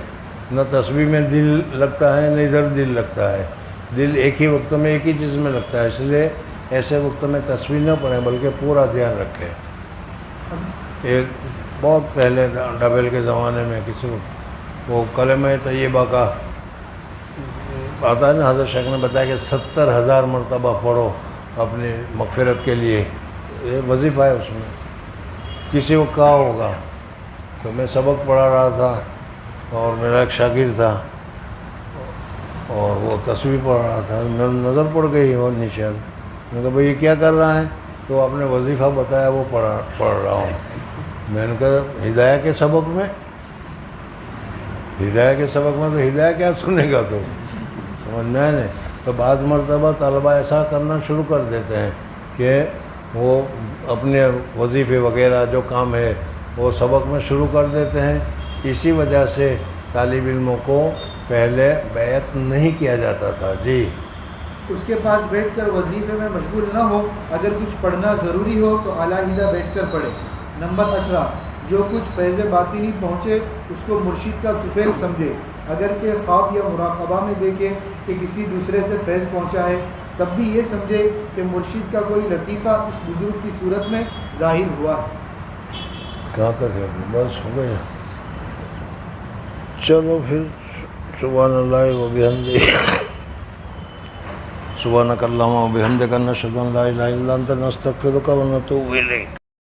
نہ تسبیح میں دل لگتا ہے نہ ادھر دل لگتا ہے، دل ایک ہی وقت میں ایک ہی چیز میں لگتا ہے، اس لیے ایسے وقت میں تسبیح نہ پڑھیں بلکہ پورا دھیان رکھیں۔ ایک بہت پہلے ڈبل کے زمانے میں کسی کو وہ کلمہ طیبہ کا آتا ہے نا، حضرت شیخ نے بتایا کہ 70,000 مرتبہ پڑھو اپنی مغفرت کے لیے، یہ وظیفہ ہے اس میں۔ کسی کو کہا ہوگا تو میں سبق پڑھا رہا تھا اور میرا ایک شاگرد تھا اور وہ تسبیح پڑھ رہا تھا، میرے نظر پڑ گئی وہ نیچے، میں نے کہا بھائی یہ کیا کر رہا ہے؟ تو آپ نے وظیفہ بتایا وہ پڑھ رہا ہوں۔ میں نے کہا ہدایہ کے سبق میں؟ ہدایہ کے سبق میں تو ہدایہ کیا سنے گا تو سمجھنا ہے نہیں۔ تو بعض مرتبہ طلبہ ایسا کرنا شروع کر دیتے ہیں کہ وہ اپنے وظیفے وغیرہ جو کام ہے وہ سبق میں شروع کر دیتے ہیں، اسی وجہ سے طالب علموں کو پہلے بیعت نہیں کیا جاتا تھا۔ جی، اس کے پاس بیٹھ کر وظیفے میں مشغول نہ ہو، اگر کچھ پڑھنا ضروری ہو تو علیحدہ بیٹھ کر پڑھے۔ نمبر 18، جو کچھ فیض باطنی پہنچے اس کو مرشد کا طفیل سمجھے، اگرچہ خواب یا مراقبہ میں دیکھے کہ کسی دوسرے سے فیض پہنچا ہے، تب بھی یہ سمجھے کہ مرشد کا کوئی لطیفہ اس بزرگ کی صورت میں ظاہر ہوا ہے۔ کہاں تک ہے؟ بس ہو گیا، چلو پھر سبحان اللہ و بحمدہ، سبحانک اللہم و بحمدک، نشہد ان لا الہ الا انت، نستغفرک و نتوب الیک۔